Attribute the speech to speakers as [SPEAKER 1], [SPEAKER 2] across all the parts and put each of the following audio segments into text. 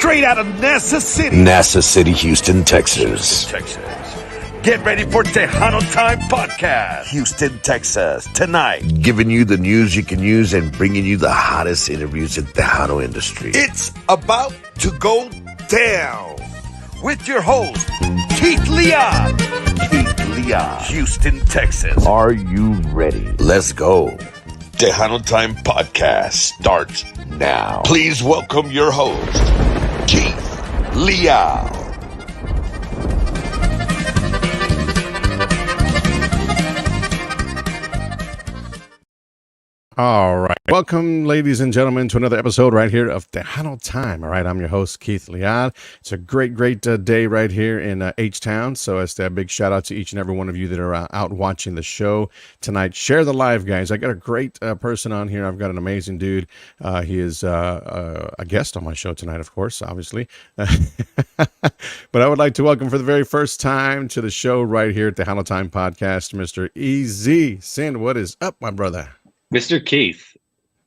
[SPEAKER 1] straight out of
[SPEAKER 2] NASA City, Houston, Texas.
[SPEAKER 1] Get ready for Tejano Time Podcast, Houston, Texas, tonight.
[SPEAKER 2] Giving you the news you can use and bringing you the hottest interviews in the Tejano industry.
[SPEAKER 1] It's about to go down with your host, Keith Leal. Houston, Texas.
[SPEAKER 2] Are you ready? Let's go.
[SPEAKER 1] Tejano Time Podcast starts
[SPEAKER 2] Now.
[SPEAKER 1] Please welcome your host, Keith Leal.
[SPEAKER 3] All right. Welcome, ladies and gentlemen, to another episode right here of Tejano Time. All right. I'm your host, Keith Leal. It's a great day right here in H-Town. So it's a big shout out to each and every one of you that are out watching the show tonight. Share the live, guys. I got a great person on here. I've got an amazing dude. He is a guest on my show tonight, of course, obviously. But I would like to welcome for the very first time to the show right here at Tejano Time Podcast, Mr. E.Z Cin. What is up, my brother?
[SPEAKER 4] Mr. Keith,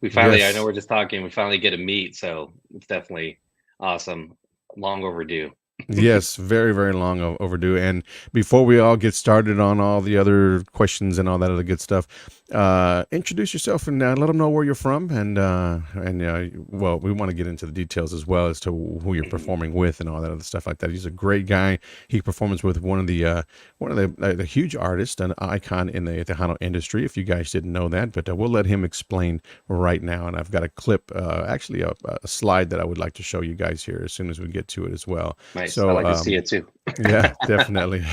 [SPEAKER 4] we finally,
[SPEAKER 3] Yes.
[SPEAKER 4] I know we're just talking, we finally get to meet, so it's definitely awesome. Long overdue.
[SPEAKER 3] Yes, very, very long overdue. And before we all get started on all the other questions and all that other good stuff, introduce yourself and let them know where you're from. And well, we want to get into the details as well as to who you're performing with and all that other stuff like that. He's a great guy. He performs with one of the huge artists, an icon in the Tejano industry. If you guys didn't know that, but we'll let him explain right now. And I've got a clip, actually a slide that I would like to show you guys here as soon as we get to it as well.
[SPEAKER 4] Nice.
[SPEAKER 3] So,
[SPEAKER 4] I like to see it too.
[SPEAKER 3] Yeah, definitely.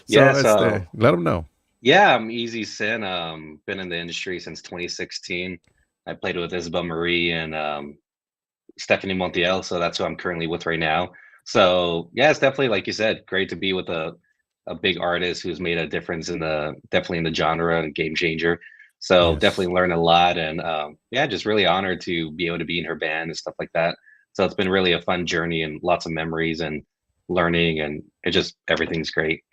[SPEAKER 3] Let them know.
[SPEAKER 4] Yeah, I'm E.Z Cin. Been in the industry since 2016. I played with Isabel Marie and Stephanie Montiel, so that's who I'm currently with right now. So yeah, it's definitely, like you said, great to be with a big artist who's made a difference definitely in the genre and game changer. So
[SPEAKER 3] Yes.
[SPEAKER 4] definitely learned a lot, and yeah, just really honored to be able to be in her band and stuff like that. So it's been really a fun journey and lots of memories and learning, and everything's great.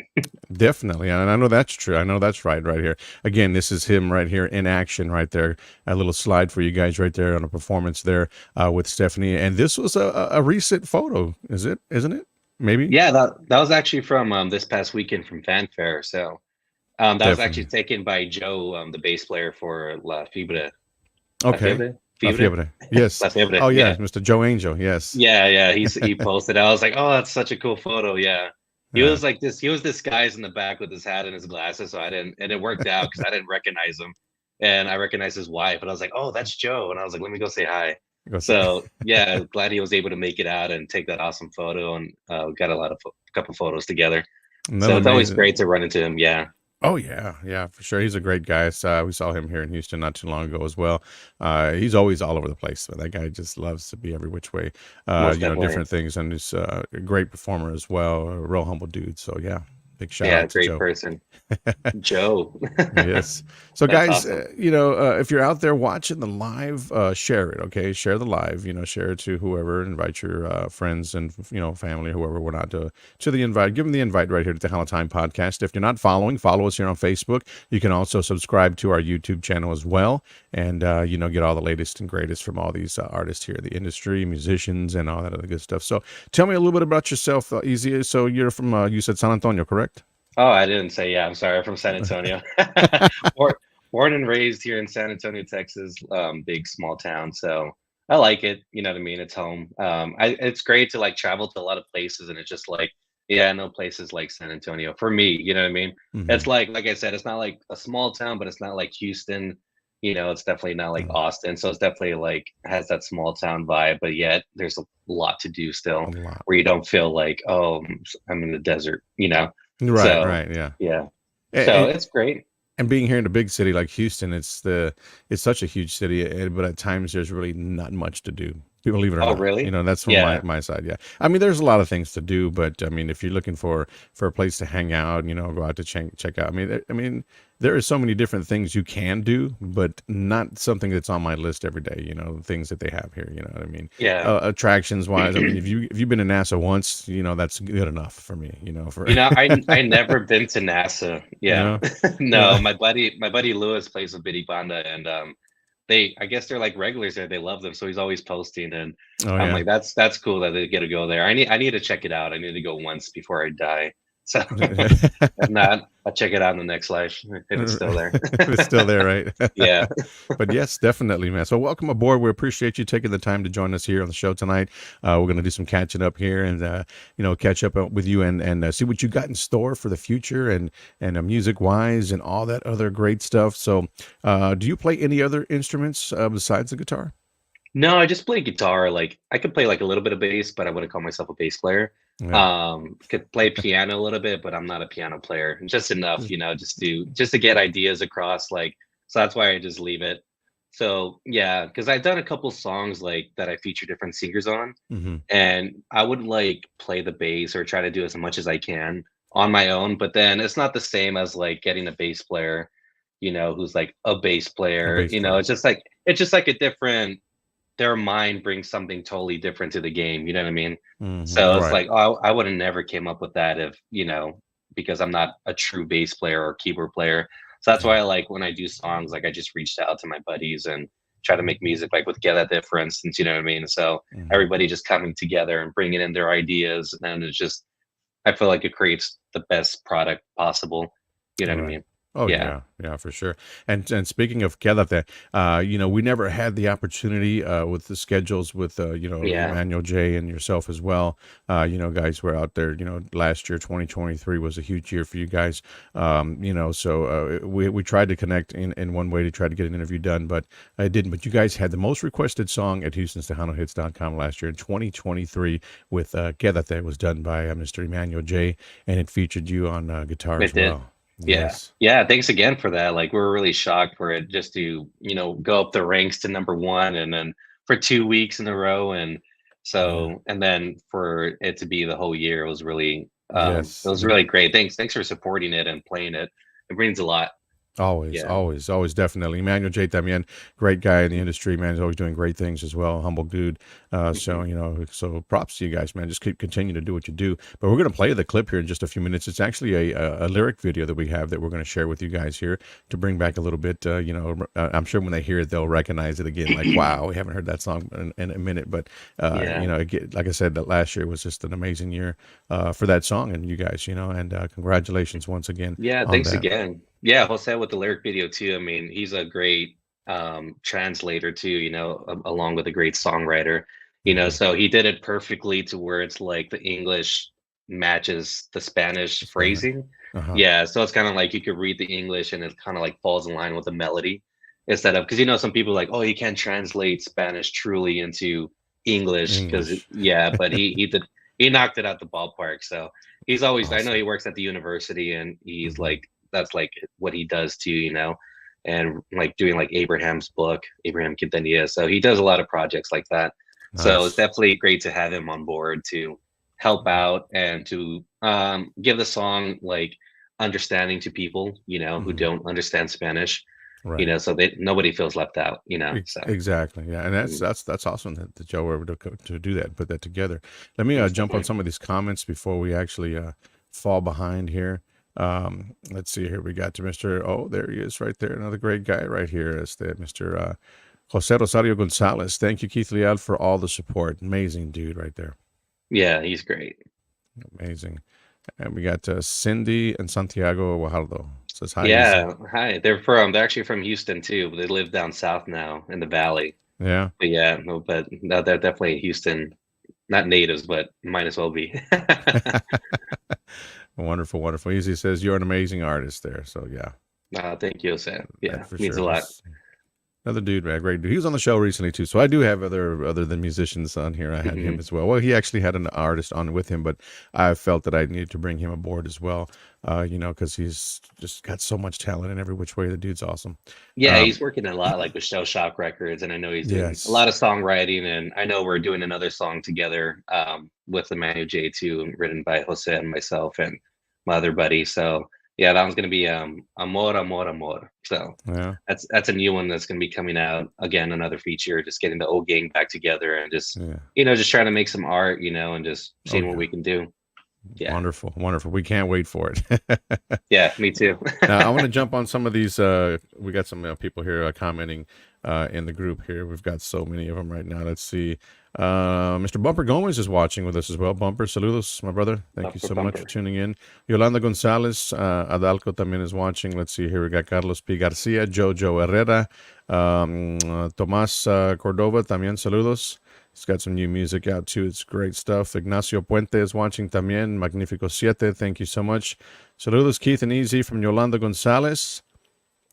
[SPEAKER 3] Definitely. And I know that's true. I know that's right here. Again, this is him right here in action right there. A little slide for you guys right there on a performance there with Stephanie. And this was a recent photo, isn't it? Maybe?
[SPEAKER 4] Yeah, that was actually from this past weekend from Fanfare. So that was
[SPEAKER 3] Definitely.
[SPEAKER 4] actually taken by Joe, the bass player for La Fibra.
[SPEAKER 3] Okay. La Fiebre. Yes.
[SPEAKER 4] La Fiebre.
[SPEAKER 3] Oh, yeah.
[SPEAKER 4] Yeah.
[SPEAKER 3] Mr. Joe Angel. Yes.
[SPEAKER 4] Yeah. He posted. I was like, oh, that's such a cool photo. Yeah. He
[SPEAKER 3] Yeah.
[SPEAKER 4] was like this. He was disguised in the back with his hat and his glasses. So and it worked out because I didn't recognize him. And I recognized his wife. And I was like, oh, that's Joe. And I was like, let me go say hi. So yeah, glad he was able to make it out and take that awesome photo. And we got a couple photos together. So it's always great to run into him. Yeah.
[SPEAKER 3] Oh yeah, for sure. He's a great guy. So, we saw him here in Houston not too long ago as well. He's always all over the place. But that guy just loves to be every which way. Different things, and he's a great performer as well. A real humble dude. So yeah, big shout out to
[SPEAKER 4] Great
[SPEAKER 3] Joe.
[SPEAKER 4] person, Joe.
[SPEAKER 3] Yes. So
[SPEAKER 4] That's
[SPEAKER 3] guys,
[SPEAKER 4] awesome.
[SPEAKER 3] if you're out there watching the live, share it. Okay, share the live. Share it to whoever. Invite your friends and family, whoever we're not to the invite. Give them the invite right here to the Tejano Time Podcast. If you're not following, follow us here on Facebook. You can also subscribe to our YouTube channel as well, and get all the latest and greatest from all these artists here, the industry, musicians, and all that other good stuff. So tell me a little bit about yourself, E.Z. So you're from you said San Antonio, correct?
[SPEAKER 4] Oh, I didn't say. Yeah, I'm sorry. I'm from San Antonio. Born and raised here in San Antonio, Texas. Big small town. So I like it. You know what I mean? It's home. It's great to like travel to a lot of places, and it's just like, yeah, no places like San Antonio for me. You know what I mean?
[SPEAKER 3] Mhm.
[SPEAKER 4] It's like I said, it's not like a small town, but it's not like Houston. It's definitely not like Austin. So it's definitely like has that small town vibe, but yet there's a lot to do still,
[SPEAKER 3] A lot.
[SPEAKER 4] where you don't feel like, oh, I'm in the desert.
[SPEAKER 3] Right,
[SPEAKER 4] So,
[SPEAKER 3] right, yeah.
[SPEAKER 4] Yeah.
[SPEAKER 3] And,
[SPEAKER 4] So it's great.
[SPEAKER 3] and being here in a big city like Houston, it's such a huge city, but at times there's really not much to do. Believe it or
[SPEAKER 4] Oh,
[SPEAKER 3] not.
[SPEAKER 4] really?
[SPEAKER 3] That's from
[SPEAKER 4] Yeah.
[SPEAKER 3] my side. Yeah. I mean, there's a lot of things to do, but I mean, if you're looking for a place to hang out, go out to check out. I mean, there are so many different things you can do, but not something that's on my list every day. Things that they have here. You know what I mean?
[SPEAKER 4] Yeah.
[SPEAKER 3] Attractions wise, I mean, if you've been to NASA once, that's good enough for me.
[SPEAKER 4] I never been to NASA. Yeah.
[SPEAKER 3] No?
[SPEAKER 4] No,
[SPEAKER 3] Yeah.
[SPEAKER 4] my buddy Lewis plays with Biddy Banda, and I guess they're like regulars there. They love them, so he's always posting, and
[SPEAKER 3] Oh
[SPEAKER 4] I'm
[SPEAKER 3] yeah.
[SPEAKER 4] like, that's cool that they get to go there. I need to check it out. I need to go once before I die. So if not, I'll check it out in the next life if it's still there.
[SPEAKER 3] If it's still there, right?
[SPEAKER 4] Yeah.
[SPEAKER 3] But yes, definitely, man. So welcome aboard. We appreciate you taking the time to join us here on the show tonight. We're going to do some catching up here, and catch up with you, and see what you got in store for the future, and music wise, and all that other great stuff. So, do you play any other instruments besides the guitar?
[SPEAKER 4] No, I just play guitar. Like I could play like a little bit of bass, but I wouldn't call myself a bass player.
[SPEAKER 3] Yeah.
[SPEAKER 4] Could play piano a little bit, but I'm not a piano player. Just enough, just to get ideas across. Like, so that's why I just leave it. So yeah, because I've done a couple songs like that I feature different singers on,
[SPEAKER 3] Hmm.
[SPEAKER 4] and I would like play the bass or try to do as much as I can on my own. But then it's not the same as like getting a bass player, who's like a bass
[SPEAKER 3] A
[SPEAKER 4] player.
[SPEAKER 3] bass player.
[SPEAKER 4] It's just like a different their mind brings something totally different to the game. You know what I mean? So it's
[SPEAKER 3] Right.
[SPEAKER 4] like, oh, I would have never came up with that if, because I'm not a true bass player or keyboard player. So that's why
[SPEAKER 3] Yeah.
[SPEAKER 4] I like when I do songs, like I just reached out to my buddies and try to make music like with Get Out There, for instance, you know what I mean? So
[SPEAKER 3] Hmm.
[SPEAKER 4] everybody just coming together and bringing in their ideas. And it's just, I feel like it creates the best product possible. You know what I
[SPEAKER 3] Right.
[SPEAKER 4] mean?
[SPEAKER 3] Oh
[SPEAKER 4] Yeah.
[SPEAKER 3] yeah, yeah, for sure. And speaking of Quédate, we never had the opportunity with the schedules with
[SPEAKER 4] Yeah.
[SPEAKER 3] Emmanuel J and yourself as well. Guys were out there. Last year, 2023 was a huge year for you guys. So we tried to connect in one way to try to get an interview done, but I didn't. But you guys had the most requested song at Houston'sTejanoHits.com last year in 2023 with Quédate. It was done by Mr. Emmanuel J, and it featured you on guitar as
[SPEAKER 4] It did.
[SPEAKER 3] well.
[SPEAKER 4] Yeah.
[SPEAKER 3] Yes.
[SPEAKER 4] Yeah. Thanks again for that. Like, we're really shocked for it just to, go up the ranks to number one and then for 2 weeks in a row. And
[SPEAKER 3] Yeah.
[SPEAKER 4] so, and then for it to be the whole year, it
[SPEAKER 3] Yes.
[SPEAKER 4] was really great. Thanks for supporting it and playing it. It means a lot.
[SPEAKER 3] Always,
[SPEAKER 4] Yeah.
[SPEAKER 3] always, always, definitely. Emmanuel J. También, great guy in the industry, man. He's always doing great things as well. Humble dude.
[SPEAKER 4] Mhm.
[SPEAKER 3] So props to you guys, man. Just keep continue to do what you do. But we're gonna play the clip here in just a few minutes. It's actually a lyric video that we have that we're gonna share with you guys here to bring back a little bit. I'm sure when they hear it, they'll recognize it again. Like, wow, we haven't heard that song in a minute. But
[SPEAKER 4] Yeah.
[SPEAKER 3] like I said, that last year was just an amazing year for that song and you guys. And congratulations once again
[SPEAKER 4] Yeah.
[SPEAKER 3] on
[SPEAKER 4] Thanks
[SPEAKER 3] that.
[SPEAKER 4] again. Yeah. Jose with the lyric video too. I mean, he's a great translator too, along with a great songwriter,
[SPEAKER 3] Hmm.
[SPEAKER 4] so he did it perfectly to where it's like the English matches the Spanish
[SPEAKER 3] Spanish.
[SPEAKER 4] phrasing.
[SPEAKER 3] Uh-huh.
[SPEAKER 4] Yeah, so it's kind of like you could read the English and it kind of like falls in line with the melody instead of, because some people are like, oh, you can't translate Spanish truly into English because
[SPEAKER 3] English.
[SPEAKER 4] yeah, but he knocked it out the ballpark. So he's always, I know
[SPEAKER 3] Awesome.
[SPEAKER 4] he works at the university and he's
[SPEAKER 3] Hmm.
[SPEAKER 4] like, that's like what he does too, and like doing like Abraham's book, Abraham Quintanilla. So he does a lot of projects like that. So it's
[SPEAKER 3] Nice.
[SPEAKER 4] definitely great to have him on board to help out and to give the song like understanding to people, who
[SPEAKER 3] Hmm.
[SPEAKER 4] don't understand Spanish,
[SPEAKER 3] Right.
[SPEAKER 4] so that nobody feels left out, So
[SPEAKER 3] Exactly. Yeah, and that's
[SPEAKER 4] mm,
[SPEAKER 3] that's that's awesome that y'all were able to do that and put that together. Let me
[SPEAKER 4] most
[SPEAKER 3] jump on
[SPEAKER 4] definitely.
[SPEAKER 3] some of these comments before we actually fall behind here. Let's see here. We got to Mr. Oh, there he is right there. Another great guy right here. Is that Mr. Jose Rosario Gonzalez. Thank you, Keith Leal, for all the support. Amazing dude right there.
[SPEAKER 4] Yeah, he's great.
[SPEAKER 3] Amazing. And we got Cindy and Santiago Guajardo. Says hi, Easy.
[SPEAKER 4] Yeah, hi. They're actually from Houston too, but they live down south now in the valley.
[SPEAKER 3] Yeah.
[SPEAKER 4] But yeah, no, but no, they're definitely Houston, not natives, but might as well be.
[SPEAKER 3] Wonderful, wonderful. Easy says you're an amazing artist there. So yeah,
[SPEAKER 4] Thank you, Sam.
[SPEAKER 3] that
[SPEAKER 4] Yeah,
[SPEAKER 3] for
[SPEAKER 4] means
[SPEAKER 3] sure.
[SPEAKER 4] a lot.
[SPEAKER 3] He's another dude, man, great dude. He was on the show recently too. So I do have other than musicians on here. I had him
[SPEAKER 4] Hmm.
[SPEAKER 3] as well. Well, he actually had an artist on with him, but I felt that I needed to bring him aboard as well. Because he's just got so much talent in every which way. The dude's awesome.
[SPEAKER 4] Yeah,
[SPEAKER 3] Um,
[SPEAKER 4] he's working a lot like with Shell Shock Records, and I know he's doing a
[SPEAKER 3] yes.
[SPEAKER 4] lot of songwriting. And I know we're doing another song together with Emmanuel J too, written by Jose and myself and my other buddy. So yeah, that one's gonna be Amor, Amor, Amor. So
[SPEAKER 3] Yeah.
[SPEAKER 4] that's a new one that's gonna be coming out again, another feature, just getting the old gang back together and just
[SPEAKER 3] Yeah.
[SPEAKER 4] just trying to make some art, and just
[SPEAKER 3] Oh
[SPEAKER 4] seeing what
[SPEAKER 3] yeah.
[SPEAKER 4] we can do. Yeah.
[SPEAKER 3] Wonderful, wonderful. We can't wait for it.
[SPEAKER 4] Yeah, me too.
[SPEAKER 3] Now, I want to jump on some of these. We got some people here commenting in the group here. We've got so many of them right now. Let's see. Mr. Bumper Gomez is watching with us as well. Bumper, saludos, my brother. Thank you so much for tuning in. Yolanda Gonzalez, Adalco también is watching. Let's see here. We got Carlos P. Garcia, Jojo Herrera, Tomas Cordova también, saludos. He's got some new music out too. It's great stuff. Ignacio Puente is watching también. Magnifico Siete. Thank you so much. Saludos, Keith and EZ from Yolanda Gonzalez.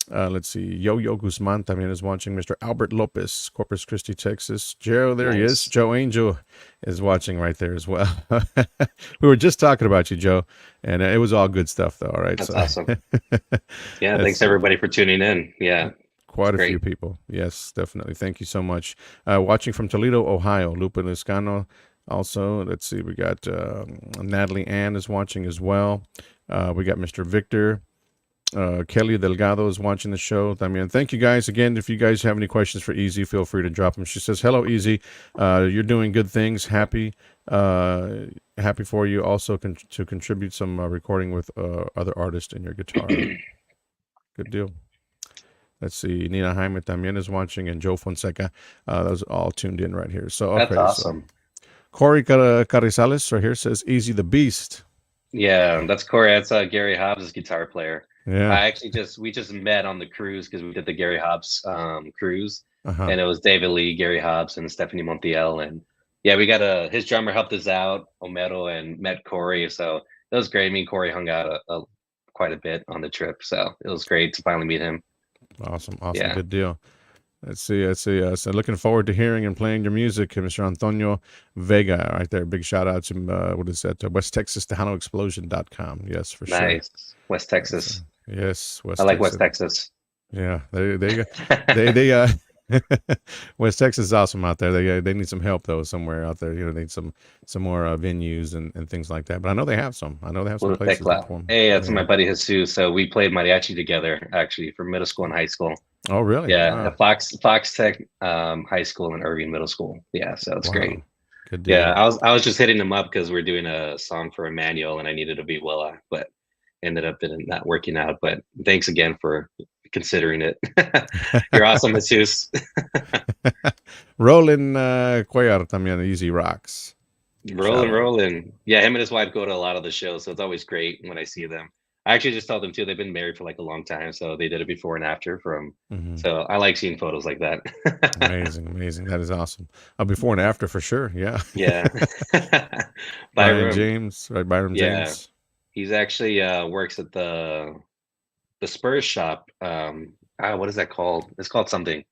[SPEAKER 3] Let's see. Yo-Yo Guzman también is watching. Mr. Albert Lopez, Corpus Christi, Texas. Joe, there he is. Joe Angel is watching right there as well. We were just talking about you, Joe, and it was all good stuff, though. All right.
[SPEAKER 4] That's awesome. Yeah, thanks everybody for tuning in. Yeah.
[SPEAKER 3] Quite a few people. Yes, definitely. Thank you so much. Watching from Toledo, Ohio, Lupe Liscano. Also, let's see, we got Natalie Ann is watching as well. We got Mr. Victor. Kelly Delgado is watching the show. I mean, thank you guys again. If you guys have any questions for EZ, feel free to drop them. She says, "Hello, EZ. You're doing good things. Happy for you. Also to contribute some recording with other artists in your guitar. Good deal." Let's see. Nina Jaime también is watching, and Joe Fonseca. Those are all tuned in right here. So okay,
[SPEAKER 4] that's awesome.
[SPEAKER 3] So Corey Carrizales right here says, "EZ the Beast."
[SPEAKER 4] Yeah, that's Corey. That's Gary Hobbs' guitar player.
[SPEAKER 3] Yeah.
[SPEAKER 4] We just met on the cruise because we did the Gary Hobbs cruise, and it was David Lee, Gary Hobbs, and Stephanie Montiel, and yeah, we got his drummer helped us out, Omero, and met Corey. So it was great. Me and Corey hung out quite a bit on the trip, so it was great to finally meet him.
[SPEAKER 3] Awesome. Yeah. Good deal. Let's see. So looking forward to hearing and playing your music, Mr. Antonio Vega, right there. Big shout out to what is that? West Texas TejanoExplosion.com. Yes, for sure.
[SPEAKER 4] Nice. West Texas.
[SPEAKER 3] Yes,
[SPEAKER 4] I like West Texas.
[SPEAKER 3] Yeah, they they West Texas is awesome out there. They need some help though somewhere out there. They need some more venues and things like that. But I know they have some. I know they have some places.
[SPEAKER 4] Hey, that's my buddy Jesus. So we played mariachi together actually from middle school and high school.
[SPEAKER 3] Oh, really?
[SPEAKER 4] Yeah, wow. At Fox Tech High School and Irving Middle School. Yeah, so it's great.
[SPEAKER 3] Good deal.
[SPEAKER 4] Yeah, I was just hitting him up because we're doing a song for Emmanuel and I needed a viola, but ended up not working out. But thanks again for considering it. You're awesome, Jesus.
[SPEAKER 3] Roland Cuellar también, EZ Rocks.
[SPEAKER 4] Roland. Yeah, him and his wife go to a lot of the shows, so it's always great when I see them. I actually just told them too, they've been married for like a long time, so they did it before and after from. So I like seeing photos like that.
[SPEAKER 3] Amazing. That is awesome. Before and after for sure. Yeah.
[SPEAKER 4] Yeah.
[SPEAKER 3] Byron James, right? Byron James.
[SPEAKER 4] He's actually works at the Spurs shop. What is that called? It's called something.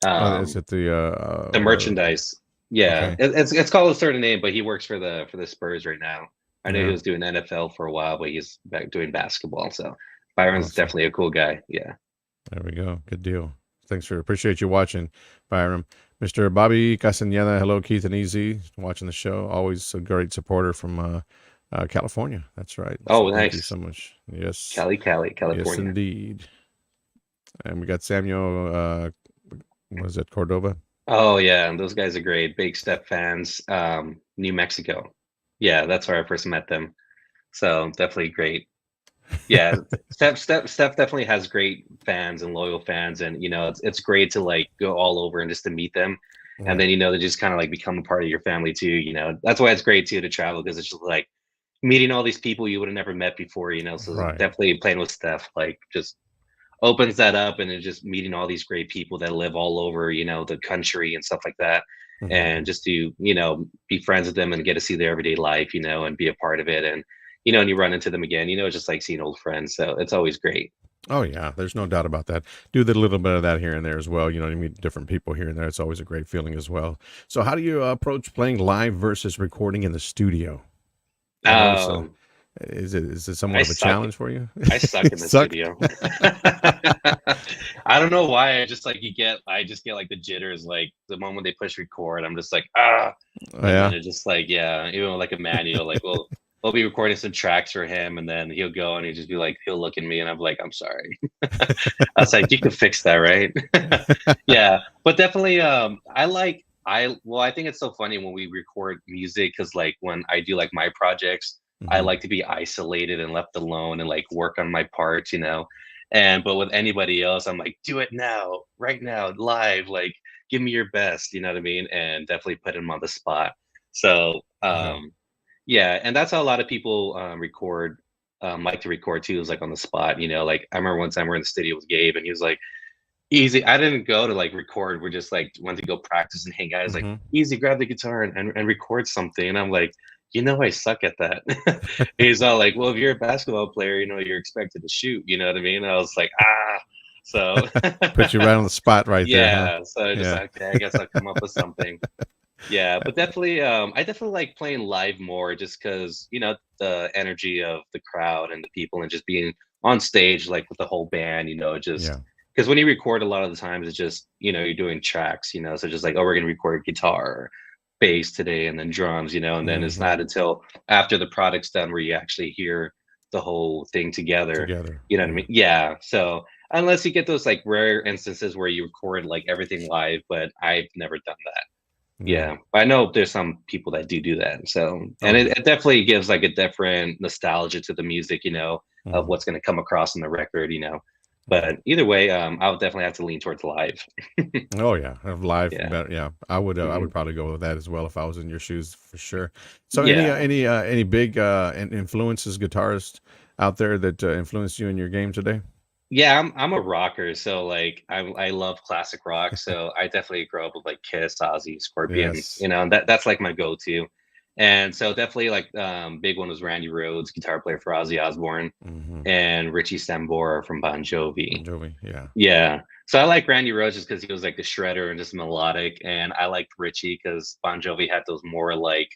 [SPEAKER 3] Is it the
[SPEAKER 4] merchandise? Yeah,
[SPEAKER 3] okay.
[SPEAKER 4] It's called a certain name, but he works for the Spurs right now. I know he was doing NFL for a while, but he's back doing basketball. So Byron's definitely a cool guy. Yeah.
[SPEAKER 3] There we go. Good deal. Appreciate you watching, Byron. Mr. Bobby Castañeda, hello, Keith and EZ, watching the show. Always a great supporter from California. That's right.
[SPEAKER 4] Oh, nice.
[SPEAKER 3] Thank you so much. Yes.
[SPEAKER 4] Cali, California.
[SPEAKER 3] Yes, indeed. And we got Samuel, was it Cordova?
[SPEAKER 4] Oh, yeah. Those guys are great. Big Step fans. New Mexico. Yeah, that's where I first met them. So definitely great. Yeah, Steph definitely has great fans and loyal fans, and it's great to like go all over and just to meet them, and then they just kind of like become a part of your family too. That's why it's great too to travel, because it's just like meeting all these people you would have never met before. So definitely playing with Steph like just opens that up, and it's just meeting all these great people that live all over the country and stuff like that. And just to be friends with them and get to see their everyday life and be a part of it, and and you run into them again, it's just like seeing old friends, so it's always great.
[SPEAKER 3] Oh yeah, there's no doubt about that. Do a little bit of that here and there as well. You meet different people here and there. It's always a great feeling as well. So how do you approach playing live versus recording in the studio? Is it somewhat of a challenge for you?
[SPEAKER 4] I suck in the studio. I don't know why. I just like I just get like the jitters, like the moment they push record. I'm just like and it's just like even like Emmanuel, like we'll be recording some tracks for him, and then he'll go and he'll look at me, and I'm like, I'm sorry. I was like, you can fix that, right? Yeah, but definitely, I like I think it's so funny when we record music because like when I do like my projects, I
[SPEAKER 3] Hmm.
[SPEAKER 4] like to be isolated and left alone and like work on my parts, you know. And but with anybody else, I'm like, do it now, right now, live, like give me your best, you know what I mean? And definitely put him on the spot. So
[SPEAKER 3] Yeah.
[SPEAKER 4] yeah, and that's how a lot of people record, like to record too, is like on the spot, you know. Like I remember one time we are in the studio with Gabe and he was like, Easy. I didn't go to like record. We're just like went to go practice and hang out. He's like,
[SPEAKER 3] Hmm.
[SPEAKER 4] Easy, grab the guitar and record something. And I'm like, you know, I suck at that. He's all like, well, if you're a basketball player, you know, you're expected to shoot. You know what I mean? I was like, ah. So
[SPEAKER 3] Put you right on the spot right there, huh?
[SPEAKER 4] yeah. So I just
[SPEAKER 3] Yeah.
[SPEAKER 4] okay, I guess I'll come up with something. Yeah, but definitely, I definitely like playing live more just because, you know, the energy of the crowd and the people and just being on stage, like with the whole band, you know, just
[SPEAKER 3] Yeah.
[SPEAKER 4] because when you record a lot of the times, it's just, you know, you're doing tracks, you know, so just like, oh, we're going to record guitar, or bass today, and then drums, you know, and then it's
[SPEAKER 3] Hmm.
[SPEAKER 4] not until after the product's done where you actually hear the whole thing together,
[SPEAKER 3] Together.
[SPEAKER 4] you know what I
[SPEAKER 3] Yeah.
[SPEAKER 4] mean? Yeah. So unless you get those like rare instances where you record like everything live, but I've never done that.
[SPEAKER 3] Yeah.
[SPEAKER 4] Yeah, but I know there's some people that do that. So,
[SPEAKER 3] Oh
[SPEAKER 4] and
[SPEAKER 3] yeah.
[SPEAKER 4] it definitely gives like a different nostalgia to the music, you know, of
[SPEAKER 3] Hmm.
[SPEAKER 4] what's going to come across in the record, you know. But either way, I would definitely have to lean towards live.
[SPEAKER 3] Oh yeah, have live
[SPEAKER 4] Yeah.
[SPEAKER 3] better. Yeah, I
[SPEAKER 4] Hmm.
[SPEAKER 3] would probably go with that as well if I was in your shoes for sure. So
[SPEAKER 4] Yeah.
[SPEAKER 3] any big influences guitarists out there that influenced you in your game today?
[SPEAKER 4] Yeah, I'm a rocker, so like I love classic rock. So I definitely grew up with like Kiss, Ozzy, Scorpions,
[SPEAKER 3] Yes.
[SPEAKER 4] you know, and that's like my go-to. And so definitely like big one was Randy Rhoads, guitar player for Ozzy Osbourne,
[SPEAKER 3] Mm-hmm.
[SPEAKER 4] and Richie Sambora from Bon
[SPEAKER 3] Bon
[SPEAKER 4] Jovi.
[SPEAKER 3] Jovi. Yeah.
[SPEAKER 4] Yeah. So I like Randy Rhoads just because he was like the shredder and just melodic, and I liked Richie because Bon Jovi had those more like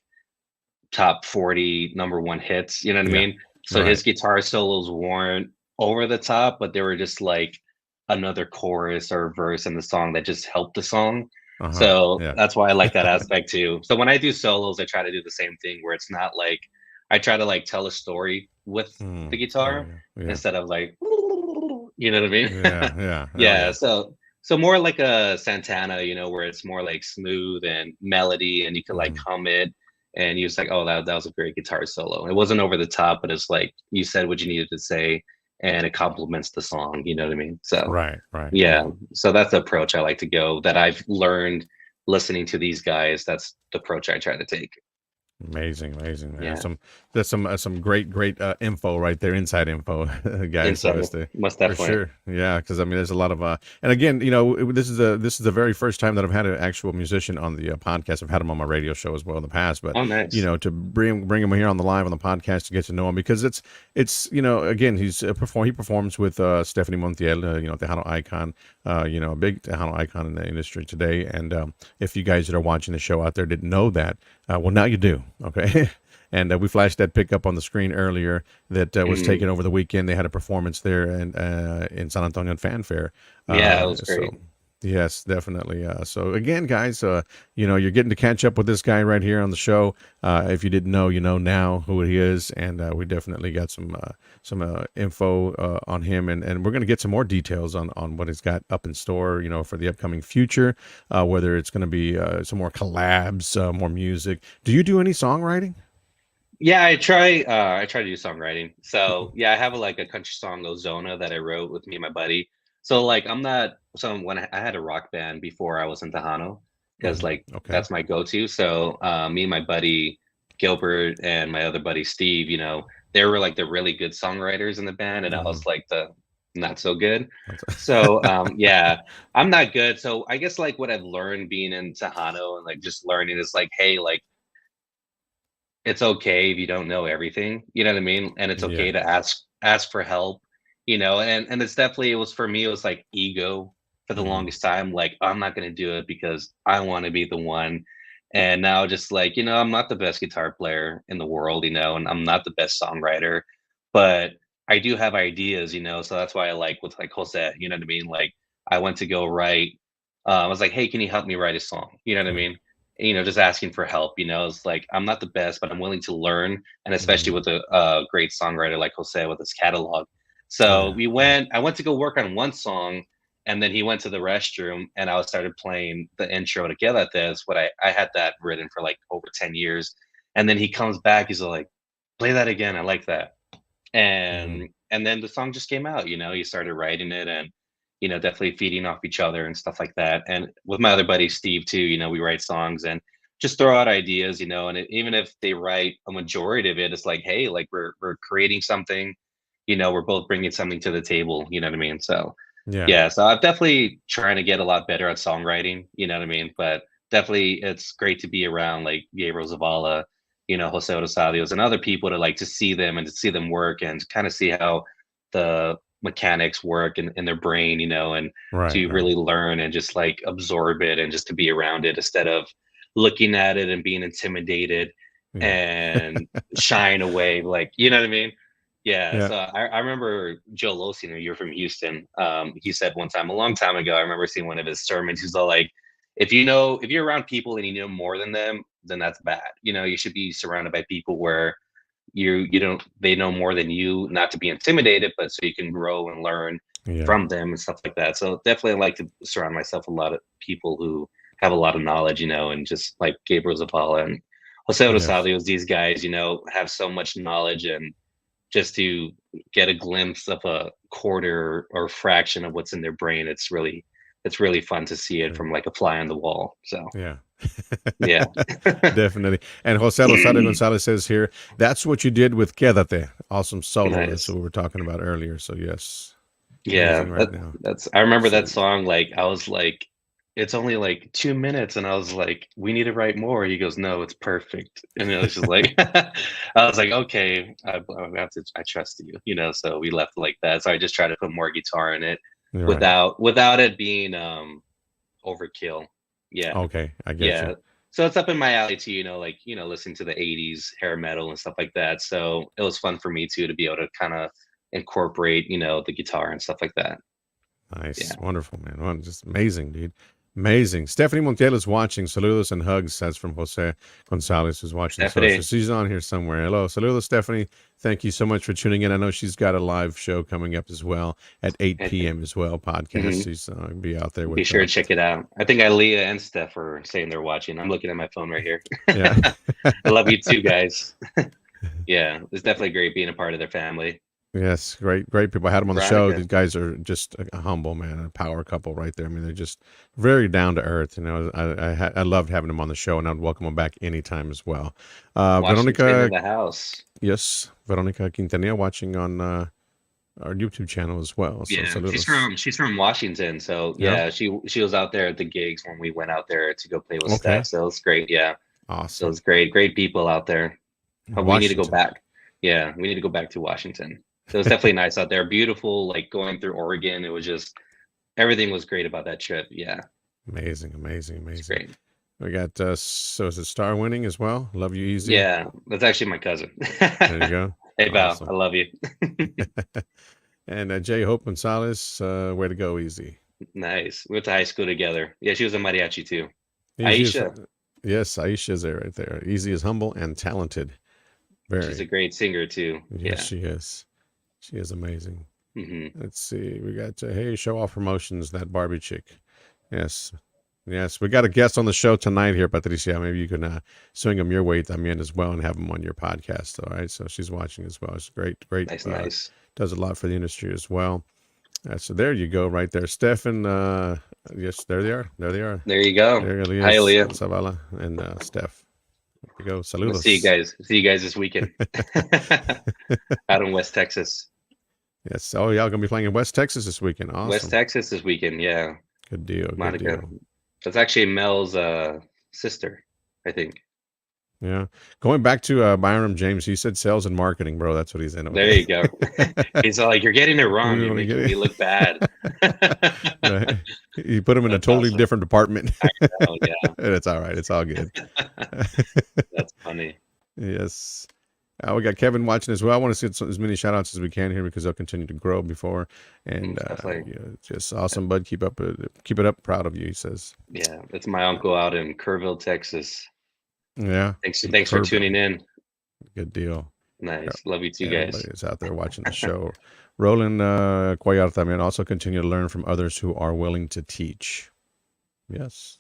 [SPEAKER 4] top 40 number one hits. You know what I
[SPEAKER 3] Yeah.
[SPEAKER 4] mean? So
[SPEAKER 3] Right.
[SPEAKER 4] his guitar solos weren't over the top, but they were just like another chorus or verse in the song that just helped the song.
[SPEAKER 3] Uh huh.
[SPEAKER 4] So
[SPEAKER 3] Yeah.
[SPEAKER 4] that's why I like that aspect too. So when I do solos, I try to do the same thing where it's not like I try to like tell a story with the
[SPEAKER 3] Mm. Oh
[SPEAKER 4] guitar
[SPEAKER 3] yeah. Yeah.
[SPEAKER 4] instead of like you know what I mean?
[SPEAKER 3] Yeah. Yeah. Oh
[SPEAKER 4] Yeah,
[SPEAKER 3] yeah.
[SPEAKER 4] so more like a Santana, you know, where it's more like smooth and melody and you could like
[SPEAKER 3] Hmm.
[SPEAKER 4] hum it and you was like, oh, that was a great guitar solo. It wasn't over the top, but it's like you said what you needed to say and it complements the song, you know what I mean? So
[SPEAKER 3] Right. Right.
[SPEAKER 4] yeah,
[SPEAKER 3] Yeah.
[SPEAKER 4] so that's the approach I like to go that I've learned listening to these guys. That's the approach I try to take.
[SPEAKER 3] Amazing, amazing.
[SPEAKER 4] Yeah.
[SPEAKER 3] That's some great info right there, inside info, guys, for us
[SPEAKER 4] Inside,
[SPEAKER 3] to
[SPEAKER 4] most
[SPEAKER 3] for
[SPEAKER 4] definitely.
[SPEAKER 3] sure. Yeah, because I mean, there's a lot of and again, this is the very first time that I've had an actual musician on the podcast. I've had him on my radio show as well in the past, but
[SPEAKER 4] Oh, nice.
[SPEAKER 3] to bring him here on the live on the podcast to get to know him because it's again he performs with Stephanie Montiel, Tejano icon, a big Tejano icon in the industry today, and if you guys that are watching the show out there didn't know that. Well, now you do, okay? And we flashed that pic up on the screen earlier that was
[SPEAKER 4] Mhm.
[SPEAKER 3] taken over the weekend. They had a performance there and in San Antonio Fanfare.
[SPEAKER 4] Yeah, it was
[SPEAKER 3] So,
[SPEAKER 4] great.
[SPEAKER 3] yes, definitely. So again, guys, you're getting to catch up with this guy right here on the show. If you didn't know, you know now who he is, and we definitely got some info on him, and we're gonna get some more details on what he's got up in store, for the upcoming future. Whether it's gonna be some more collabs, more music. Do you do any songwriting?
[SPEAKER 4] Yeah, I try to do songwriting. So yeah, I have like a country song Ozona that I wrote with me and my buddy. So like I'm not so when I had a rock band before I was in Tejano, because
[SPEAKER 3] Hmm.
[SPEAKER 4] like
[SPEAKER 3] Okay.
[SPEAKER 4] that's my go-to. So me and my buddy Gilbert and my other buddy Steve, you know, they were like the really good songwriters in the band, and I
[SPEAKER 3] Hmm.
[SPEAKER 4] was like the not so good. So yeah, I'm not good. So I guess like what I've learned being in Tejano and like just learning is like, hey, like it's okay if you don't know everything, you know what I mean? And it's okay to
[SPEAKER 3] Yes.
[SPEAKER 4] ask for help, you know, and it's definitely it was for me, it was like ego for the
[SPEAKER 3] Hmm.
[SPEAKER 4] longest time. Like, I'm not gonna do it because I want to be the one. And now just like, you know, I'm not the best guitar player in the world, you know, and I'm not the best songwriter, but I do have ideas, you know, so that's why I like with like Jose, you know what I mean? Like I went to go write, I was like, hey, can you help me write a song? You know what I mean? You know, just asking for help, you know, it's like I'm not the best, but I'm willing to learn. And especially
[SPEAKER 3] Hmm.
[SPEAKER 4] with a great songwriter like Jose with his catalog.
[SPEAKER 3] Oh
[SPEAKER 4] So
[SPEAKER 3] yeah. Yeah.
[SPEAKER 4] I went to go work on one song and then he went to the restroom, and I started playing the intro to Quédate. What I had that written for like over 10 years. And then he comes back, he's like, play that again. I like that.
[SPEAKER 3] Mhm.
[SPEAKER 4] And then the song just came out, he started writing it, and definitely feeding off each other and stuff like that. And with my other buddy Steve too, we write songs and just throw out ideas, and even if they write a majority of it, it's like, hey, like we're creating something, we're both bringing something to the table, you know what I mean? So
[SPEAKER 3] Yeah.
[SPEAKER 4] yeah, so I'm definitely trying to get a lot better at songwriting, you know what I mean? But definitely it's great to be around like Gabriel Zavala, Jose Rosalios and other people to like to see them and to see them work and kind of see how the mechanics work in their brain, and
[SPEAKER 3] Right.
[SPEAKER 4] to
[SPEAKER 3] Right.
[SPEAKER 4] really learn and just like absorb it and just to be around it instead of looking at it and being intimidated
[SPEAKER 3] Yeah.
[SPEAKER 4] and shying away, like, you know what I mean? Yeah,
[SPEAKER 3] Yeah.
[SPEAKER 4] so I remember Joe Losiner, you're from Houston. He said one time, a long time ago, I remember seeing one of his sermons. He's all like, if you're around people and you know more than them, then that's bad. You should be surrounded by people where you don't they know more than you, not to be intimidated, but so you can grow and learn
[SPEAKER 3] Yeah.
[SPEAKER 4] from them and stuff like that. So definitely I like to surround myself with a lot of people who have a lot of knowledge, and just like Gabriel Zavala and Jose
[SPEAKER 3] Yes.
[SPEAKER 4] Rosalios, these guys, have so much knowledge, and just to get a glimpse of a quarter or fraction of what's in their brain, it's really fun to see it
[SPEAKER 3] Yeah.
[SPEAKER 4] from like a fly on the wall. So
[SPEAKER 3] Yeah.
[SPEAKER 4] yeah.
[SPEAKER 3] Definitely. And Jose Rosario Gonzalez says here, that's what you did with Quédate. Awesome solo. That's
[SPEAKER 4] Nice.
[SPEAKER 3] what we were talking about earlier. So yes,
[SPEAKER 4] Yeah,
[SPEAKER 3] amazing right now.
[SPEAKER 4] that's I remember
[SPEAKER 3] So
[SPEAKER 4] that song, like I was like, it's only like 2 minutes, and I was like, we need to write more. He goes, no, it's perfect. And it was just like I was like, okay, I trust you, so we left like that. So I just tried to put more guitar in it
[SPEAKER 3] you're right.
[SPEAKER 4] without it being overkill. Yeah.
[SPEAKER 3] Okay, I get you.
[SPEAKER 4] Yeah. So it's up in my alley too, like, listening to the 80s hair metal and stuff like that. So it was fun for me too to be able to kind of incorporate, the guitar and stuff like that.
[SPEAKER 3] Nice.
[SPEAKER 4] Yeah.
[SPEAKER 3] Wonderful, man. Well, just amazing, dude. Amazing. Stephanie Montiel is watching. Saludos and hugs. That's from Jose Gonzalez, who's watching. So
[SPEAKER 4] Definitely.
[SPEAKER 3] she's on here somewhere. Hello. Saludos, Stephanie. Thank you so much for tuning in. I know she's got a live show coming up as well at 8 p.m. as well, podcast.
[SPEAKER 4] Mm-hmm.
[SPEAKER 3] She's be out there
[SPEAKER 4] Be
[SPEAKER 3] with
[SPEAKER 4] sure to check it out. I think Leah and Steph are saying they're watching. I'm looking at my phone right here.
[SPEAKER 3] yeah.
[SPEAKER 4] I love you too, guys. Yeah, it's definitely great being a part of their family.
[SPEAKER 3] Yes, great people. I had them on the show.
[SPEAKER 4] Veronica.
[SPEAKER 3] These guys are just a humble, man, a power couple right there. I mean, they're just very down to earth. I loved having them on the show, and I'd welcome them back anytime as well.
[SPEAKER 4] Washington in
[SPEAKER 3] Veronica,
[SPEAKER 4] the house.
[SPEAKER 3] yes, Veronica Quintanilla watching on our YouTube channel as well. So
[SPEAKER 4] Yeah,
[SPEAKER 3] saludos.
[SPEAKER 4] she's from Washington. So
[SPEAKER 3] Yeah.
[SPEAKER 4] yeah, she was out there at the gigs when we went out there to go play with
[SPEAKER 3] Okay.
[SPEAKER 4] Steph. So it's great. Yeah. So
[SPEAKER 3] Awesome.
[SPEAKER 4] it's great people out there. Hope we need to go
[SPEAKER 3] Washington.
[SPEAKER 4] back. Yeah, we need to go back to Washington. So it's definitely nice out there. Beautiful, like going through Oregon. It was just everything was great about that trip. Yeah,
[SPEAKER 3] Amazing.
[SPEAKER 4] it's
[SPEAKER 3] Amazing.
[SPEAKER 4] great.
[SPEAKER 3] We got so is it Star winning as well? Love you, Easy.
[SPEAKER 4] Yeah, that's actually my cousin.
[SPEAKER 3] There you go.
[SPEAKER 4] Hey Val, I
[SPEAKER 3] Awesome.
[SPEAKER 4] love you.
[SPEAKER 3] And J Hope Gonzalez, way to go, Easy.
[SPEAKER 4] Nice. We went to high school together. Yeah, she was a mariachi too.
[SPEAKER 3] Easy is,
[SPEAKER 4] Aisha,
[SPEAKER 3] yes, Aisha's there right there. Easy is humble and talented.
[SPEAKER 4] she's a
[SPEAKER 3] Very.
[SPEAKER 4] great singer too.
[SPEAKER 3] Yes,
[SPEAKER 4] Yeah.
[SPEAKER 3] she is. She is amazing.
[SPEAKER 4] Hmm.
[SPEAKER 3] Let's see. We got hey, show off promotions, that Barbie chick. Yes. Yes, we got a guest on the show tonight here, Patricia. Maybe you can swing them your way también as well and have them on your podcast. All right. So she's watching as well. It's great.
[SPEAKER 4] Nice.
[SPEAKER 3] Does a lot for the industry as well. So there you go, right there. Stefan, yes, there they are. There they are.
[SPEAKER 4] There you go.
[SPEAKER 3] There Elias,
[SPEAKER 4] Hi, Leah.
[SPEAKER 3] Zavala, and Steph. There you go.
[SPEAKER 4] We'll
[SPEAKER 3] Saludos.
[SPEAKER 4] see you guys. See you guys this weekend out in West Texas.
[SPEAKER 3] Yes. Oh, y'all gonna be playing in West Texas this weekend. Awesome.
[SPEAKER 4] West Texas this weekend. Yeah,
[SPEAKER 3] Good deal. Good
[SPEAKER 4] Monica.
[SPEAKER 3] deal.
[SPEAKER 4] That's actually Mel's sister, I think.
[SPEAKER 3] Yeah. Going back to Byram James, he said sales and marketing, bro. That's what he's in.
[SPEAKER 4] There you go. He's like, you're getting it wrong.
[SPEAKER 3] You
[SPEAKER 4] You're
[SPEAKER 3] wanna
[SPEAKER 4] making
[SPEAKER 3] get
[SPEAKER 4] me
[SPEAKER 3] it?
[SPEAKER 4] look bad.
[SPEAKER 3] Right. You put him in a
[SPEAKER 4] That's
[SPEAKER 3] totally
[SPEAKER 4] awesome.
[SPEAKER 3] different department.
[SPEAKER 4] Oh yeah,
[SPEAKER 3] It's all right. It's all good.
[SPEAKER 4] that's funny.
[SPEAKER 3] Yes. We got Kevin watching as well. I want to see as many shout outs as we can here because they'll continue to grow before. And
[SPEAKER 4] Definitely.
[SPEAKER 3] just awesome, bud. Keep it up. Proud of you, he says.
[SPEAKER 4] Yeah, that's my uncle out in Kerrville, Texas.
[SPEAKER 3] Yeah.
[SPEAKER 4] Thanks for tuning in.
[SPEAKER 3] Good deal.
[SPEAKER 4] Nice. Love you too, guys.
[SPEAKER 3] Everybody is out there watching the show Roland Cuellar también, also continue to learn from others who are willing to teach. Yes.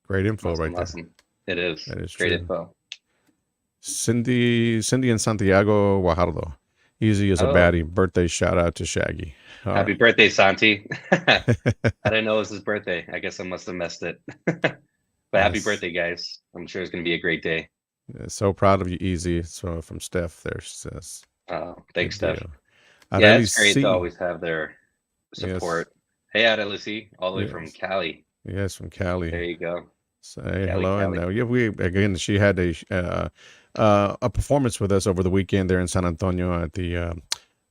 [SPEAKER 3] Great info
[SPEAKER 4] Awesome,
[SPEAKER 3] right there.
[SPEAKER 4] awesome. It is.
[SPEAKER 3] That is
[SPEAKER 4] Great
[SPEAKER 3] true.
[SPEAKER 4] info.
[SPEAKER 3] Cindy and Santiago Guajardo. Easy as a
[SPEAKER 4] Oh,
[SPEAKER 3] baddie. Birthday shout out to Shaggy. All
[SPEAKER 4] happy
[SPEAKER 3] right.
[SPEAKER 4] birthday, Santi. I didn't know it was his birthday. I guess I must have messed it. But happy
[SPEAKER 3] Yes.
[SPEAKER 4] birthday, guys. I'm sure it's going to be a great day.
[SPEAKER 3] So proud of you, Easy. So from Steph there, says.
[SPEAKER 4] Thanks,
[SPEAKER 3] Good
[SPEAKER 4] Steph.
[SPEAKER 3] deal.
[SPEAKER 4] Yeah,
[SPEAKER 3] Areli
[SPEAKER 4] it's great to
[SPEAKER 3] C.
[SPEAKER 4] always have their
[SPEAKER 3] Yes.
[SPEAKER 4] support. Hey, Adela C, all the way from
[SPEAKER 3] Yes.
[SPEAKER 4] Cali.
[SPEAKER 3] Yes, from Cali.
[SPEAKER 4] There you go.
[SPEAKER 3] Say
[SPEAKER 4] Cali,
[SPEAKER 3] hello, and
[SPEAKER 4] Cali.
[SPEAKER 3] yeah, we again. She had a performance with us over the weekend there in San Antonio at the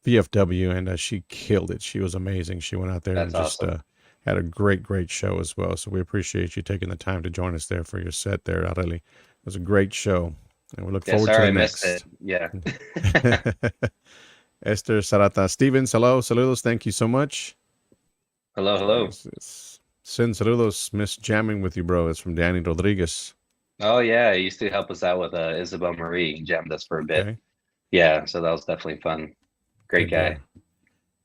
[SPEAKER 3] VFW, and she killed it. She was amazing. She went out there and
[SPEAKER 4] That's
[SPEAKER 3] just
[SPEAKER 4] awesome.
[SPEAKER 3] had a great show as well. So we appreciate you taking the time to join us there for your set there, Areli. It was a great show, and we look
[SPEAKER 4] Yeah,
[SPEAKER 3] forward to
[SPEAKER 4] sorry
[SPEAKER 3] the
[SPEAKER 4] I missed it.
[SPEAKER 3] next.
[SPEAKER 4] Yeah.
[SPEAKER 3] Esther Sarata Stevens, hello, saludos, thank you so much.
[SPEAKER 4] Hello, hello.
[SPEAKER 3] Send saludos, miss jamming with you, bro. It's from Danny Rodriguez.
[SPEAKER 4] Oh yeah, he used to help us out with Isabel Marie. He jammed us for a bit.
[SPEAKER 3] Okay,
[SPEAKER 4] Yeah, so that was definitely fun. Great
[SPEAKER 3] good deal.
[SPEAKER 4] guy.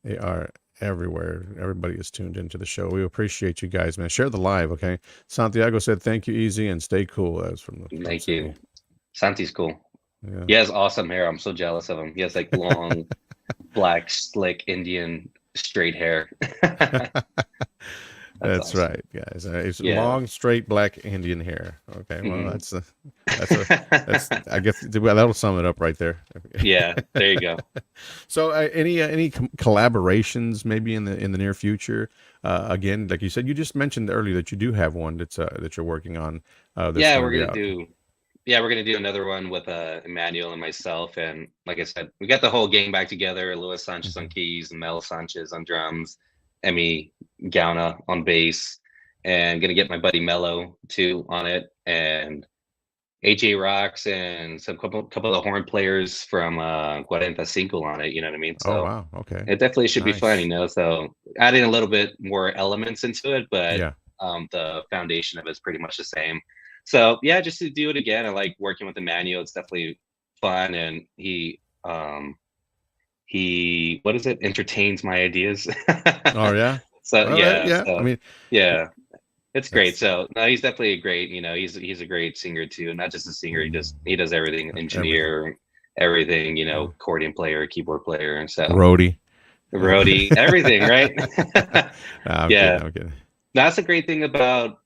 [SPEAKER 3] They are everywhere. Everybody is tuned into the show. We appreciate you guys, man. Share the live, okay? Santiago said, "Thank you, Easy, and stay cool." That's from
[SPEAKER 4] Thank
[SPEAKER 3] Cindy.
[SPEAKER 4] you. Santi's cool.
[SPEAKER 3] Yeah.
[SPEAKER 4] He has awesome hair. I'm so jealous of him. He has like long, black, slick Indian straight hair.
[SPEAKER 3] That's
[SPEAKER 4] awesome.
[SPEAKER 3] right, guys. It's
[SPEAKER 4] Yeah.
[SPEAKER 3] long, straight, black Indian hair. Okay, well,
[SPEAKER 4] Mhm.
[SPEAKER 3] that's I guess that'll sum it up right there.
[SPEAKER 4] Yeah, there you go.
[SPEAKER 3] So, any collaborations maybe in the near future? Again, like you said, you just mentioned earlier that you do have one that you're working on. That's
[SPEAKER 4] Yeah,
[SPEAKER 3] going to
[SPEAKER 4] we're
[SPEAKER 3] be
[SPEAKER 4] gonna
[SPEAKER 3] out.
[SPEAKER 4] do. Yeah, we're gonna do another one with Emmanuel and myself, and like I said, we got the whole gang back together. Luis Sanchez on
[SPEAKER 3] Mhm.
[SPEAKER 4] keys, Mel Sanchez on drums, Emmy Gauna on bass, and gonna get my buddy Mello too on it, and AJ Rocks and some couple of horn players from 45 on it. You know what I mean?
[SPEAKER 3] Oh
[SPEAKER 4] So
[SPEAKER 3] wow, okay,
[SPEAKER 4] it definitely should be fun.
[SPEAKER 3] nice.
[SPEAKER 4] So adding a little bit more elements into it, but
[SPEAKER 3] Yeah,
[SPEAKER 4] the foundation of it is pretty much the same. So yeah, just to do it again. I like working with Emmanuel. It's definitely fun, and he what is it? Entertains my ideas.
[SPEAKER 3] oh yeah,
[SPEAKER 4] So
[SPEAKER 3] well,
[SPEAKER 4] yeah,
[SPEAKER 3] yeah. I
[SPEAKER 4] so
[SPEAKER 3] mean,
[SPEAKER 4] yeah, it's great.
[SPEAKER 3] that's
[SPEAKER 4] So no, he's definitely a great. He's a great singer too. Not just a singer. He does everything.
[SPEAKER 3] everything.
[SPEAKER 4] Engineer, everything.
[SPEAKER 3] Yeah.
[SPEAKER 4] Accordion player, keyboard player, and so
[SPEAKER 3] Roadie.
[SPEAKER 4] roadie, everything. Right?
[SPEAKER 3] Nah, I'm kidding.
[SPEAKER 4] Yeah,
[SPEAKER 3] I'm kidding.
[SPEAKER 4] that's a great thing about.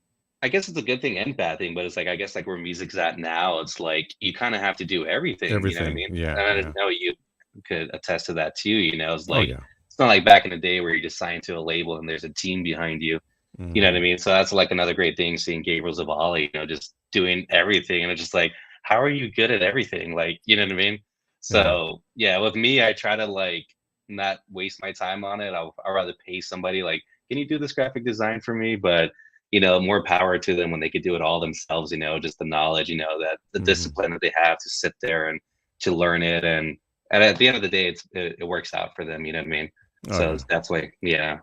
[SPEAKER 4] I guess it's a good thing and bad thing, but it's like I guess like where music's at now, it's like you kind of have to do everything. You know what I
[SPEAKER 3] Everything.
[SPEAKER 4] mean?
[SPEAKER 3] Yeah,
[SPEAKER 4] And I
[SPEAKER 3] yeah.
[SPEAKER 4] know you could attest to that too. It's
[SPEAKER 3] Oh
[SPEAKER 4] like
[SPEAKER 3] yeah.
[SPEAKER 4] it's not like back in the day where you're just signed to a label and there's a team behind you. You know what I
[SPEAKER 3] Hmm.
[SPEAKER 4] mean? So that's like another great thing seeing Gabriel Zavala, just doing everything. And it's just like, how are you good at everything? Like, you know what I mean?
[SPEAKER 3] Yeah.
[SPEAKER 4] So yeah, with me, I try to like not waste my time on it. I'd rather pay somebody like, can you do this graphic design for me? But more power to them when they could do it all themselves, just the knowledge, that the
[SPEAKER 3] Hmm.
[SPEAKER 4] discipline that they have to sit there and to learn it. And at the end of the day, it works out for them, you know what I mean?
[SPEAKER 3] Oh
[SPEAKER 4] So
[SPEAKER 3] yeah.
[SPEAKER 4] that's like, yeah,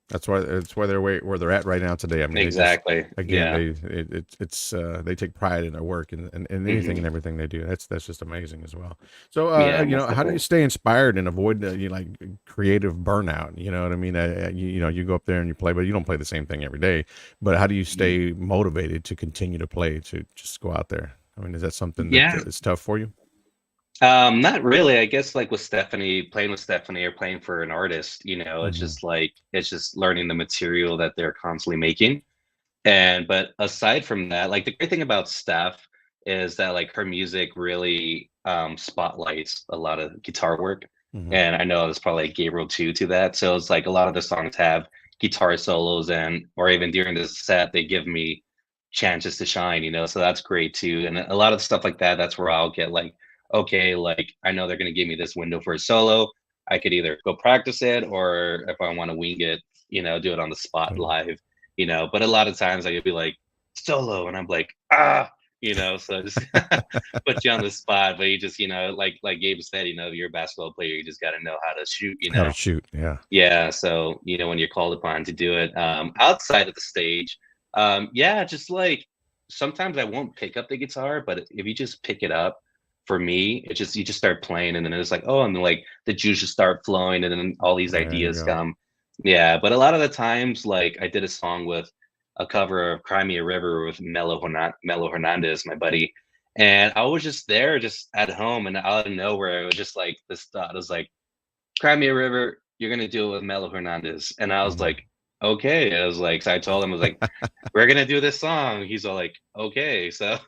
[SPEAKER 3] That's why they're where they're at right now today. I mean, they just
[SPEAKER 4] exactly.
[SPEAKER 3] again
[SPEAKER 4] Yeah.
[SPEAKER 3] they take pride in their work and anything
[SPEAKER 4] Hmm.
[SPEAKER 3] and everything they do. That's just amazing as well. So
[SPEAKER 4] Yeah, most
[SPEAKER 3] how do you
[SPEAKER 4] definitely.
[SPEAKER 3] stay inspired and avoid like creative burnout? You know what I mean? You go up there and you play, but you don't play the same thing every day. But how do you
[SPEAKER 4] Mhm.
[SPEAKER 3] stay motivated to continue to play to just go out there? I mean, is that something that
[SPEAKER 4] Yeah.
[SPEAKER 3] is tough for you?
[SPEAKER 4] Not really. I guess like with Stephanie, playing with Stephanie or playing for an artist,
[SPEAKER 3] Hmm.
[SPEAKER 4] it's just learning the material that they're constantly making. But aside from that, like the great thing about Steph is that like her music really spotlights a lot of guitar work.
[SPEAKER 3] Hmm.
[SPEAKER 4] And I know there's probably like Gabriel too to that. So it's like a lot of the songs have guitar solos and or even during the set they give me chances to shine. So that's great too. And a lot of stuff like that, that's where I'll get like, okay, like I know they're gonna give me this window for a solo. I could either go practice it or if I want to wing it, do it on the spot live. But a lot of times I could be like solo and I'm like, so just put you on the spot, but you just, like Gabe said, you're a basketball player, you just gotta know how to shoot.
[SPEAKER 3] How to shoot? Yeah.
[SPEAKER 4] Yeah, so when you're called upon to do it, outside of the stage, yeah, just like sometimes I won't pick up the guitar, but if you just pick it up for me, it just you just start playing, and then it's like, oh, and then like the juices start flowing, and then all these
[SPEAKER 3] There you
[SPEAKER 4] ideas
[SPEAKER 3] go.
[SPEAKER 4] come. Yeah, but a lot of the times, like I did a song with a cover of "Cry Me a River" with Melo Hernandez, my buddy, and I was just there, just at home, and out of nowhere, it was just like this thought. It was like, "Cry Me a River, you're gonna do it with Melo Hernandez," and I was
[SPEAKER 3] Mhm.
[SPEAKER 4] like, "Okay." I was like, so I told him, I was like, "We're gonna do this song." He's all like, "Okay." So,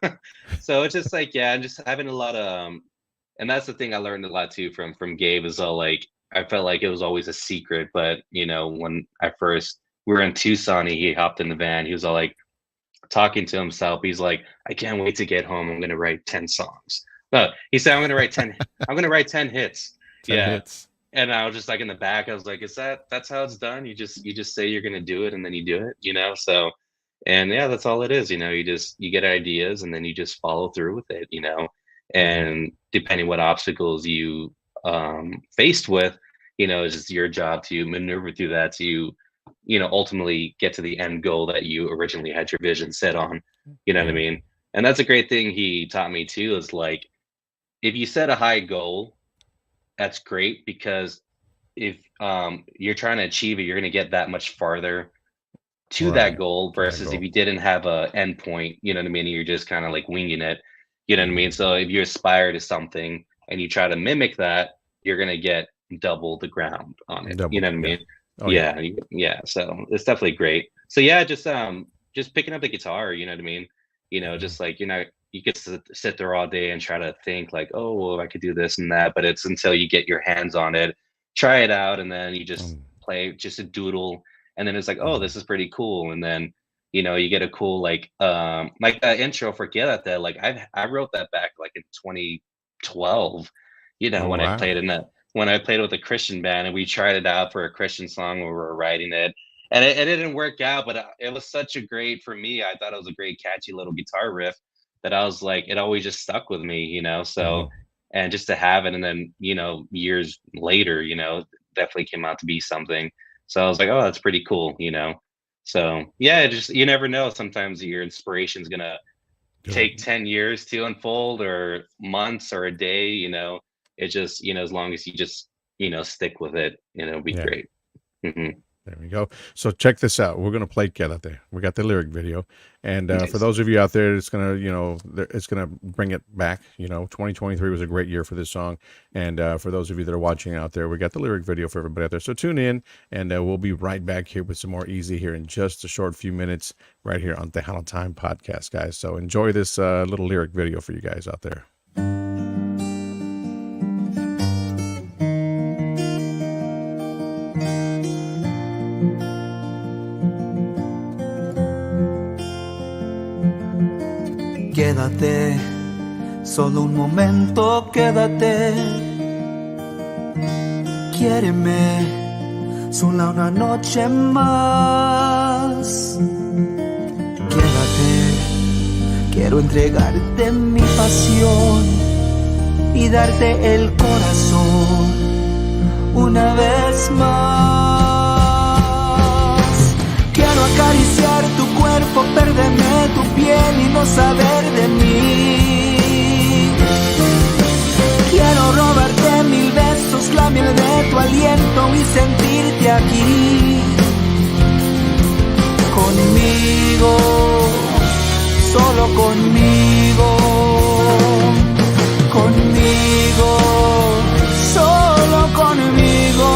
[SPEAKER 4] so it's just like, yeah, I'm just having a lot of, and that's the thing I learned a lot too from Gabe is all like, I felt like it was always a secret, but you know, when I first we were in Tucson, he hopped in the van. He was all like talking to himself. He's like, "I can't wait to get home. I'm gonna write 10 songs." No, he said, "I'm gonna write 10. I'm gonna write 10 hits."
[SPEAKER 3] 10
[SPEAKER 4] Yeah,
[SPEAKER 3] hits.
[SPEAKER 4] and I was just like in the back. I was like, "Is that's how it's done? You just say you're gonna do it, and then you do it, you know?" So, and yeah, that's all it is. You know, you get ideas, and then you just follow through with it. You know,
[SPEAKER 3] Mhm.
[SPEAKER 4] and depending what obstacles you faced with, you know, it's just your job to maneuver through that to ultimately get to the end goal that you originally had your vision set on. You know what I
[SPEAKER 3] Yeah.
[SPEAKER 4] mean? And that's a great thing he taught me too, is like if you set a high goal, that's great because if you're trying to achieve it, you're going to get that much farther to that
[SPEAKER 3] Right.
[SPEAKER 4] goal
[SPEAKER 3] To that
[SPEAKER 4] versus if
[SPEAKER 3] goal.
[SPEAKER 4] you didn't have a end point, you know what I mean? You're just kind of like winging it. You know what I mean?
[SPEAKER 3] Mhm.
[SPEAKER 4] So if you aspire to something and you try to mimic that, you're going to get double the ground on it. You
[SPEAKER 3] Double.
[SPEAKER 4] know what I
[SPEAKER 3] Yeah.
[SPEAKER 4] mean?
[SPEAKER 3] Oh yeah.
[SPEAKER 4] Yeah, yeah. So it's definitely great. So yeah, just picking up the guitar, you know what I mean?
[SPEAKER 3] Mhm.
[SPEAKER 4] Just like you could sit there all day and try to think like, oh, well, I could do this and that, but it's until you get your hands on it, try it out, and then you just
[SPEAKER 3] Um,
[SPEAKER 4] play just a doodle, and then it's like, oh,
[SPEAKER 3] mhm.
[SPEAKER 4] this is pretty cool, and then you get a cool like that intro for That like I wrote that back like in 2012,
[SPEAKER 3] Oh
[SPEAKER 4] when I
[SPEAKER 3] wow.
[SPEAKER 4] played when I played with a Christian band and we tried it out for a Christian song when we were writing it. And it didn't work out, but it was such a great for me. I thought it was a great, catchy little guitar riff that I was like, it always just stuck with me. So,
[SPEAKER 3] Mhm.
[SPEAKER 4] and just to have it, and then years later, definitely came out to be something. So I was like, oh, that's pretty cool. So yeah, just you never know. Sometimes your inspiration's gonna
[SPEAKER 3] Go.
[SPEAKER 4] take 10 years to unfold or months or a day. It just as long as you just stick with it, it'll be
[SPEAKER 3] Yeah.
[SPEAKER 4] great. Hmm.
[SPEAKER 3] There we go. So check this out. We're gonna play Quédate. We got the lyric video, and for
[SPEAKER 4] Nice.
[SPEAKER 3] those of you out there, it's gonna bring it back. 2023 was a great year for this song, and for those of you that are watching out there, we got the lyric video for everybody out there. So tune in, and we'll be right back here with some more Easy here in just a short few minutes, right here on Tejano Time Podcast, guys. So enjoy this little lyric video for you guys out there.
[SPEAKER 5] Quédate, solo un momento, quédate. Quiéreme, sola una noche más. Quédate, quiero entregarte mi pasión y darte el corazón una vez más. Quiero acariciar tu cuerpo, perderme tu piel y no saber de mí. Quiero robarte 1000 besos, la miel de tu aliento y sentirte aquí conmigo, solo conmigo, conmigo, solo conmigo.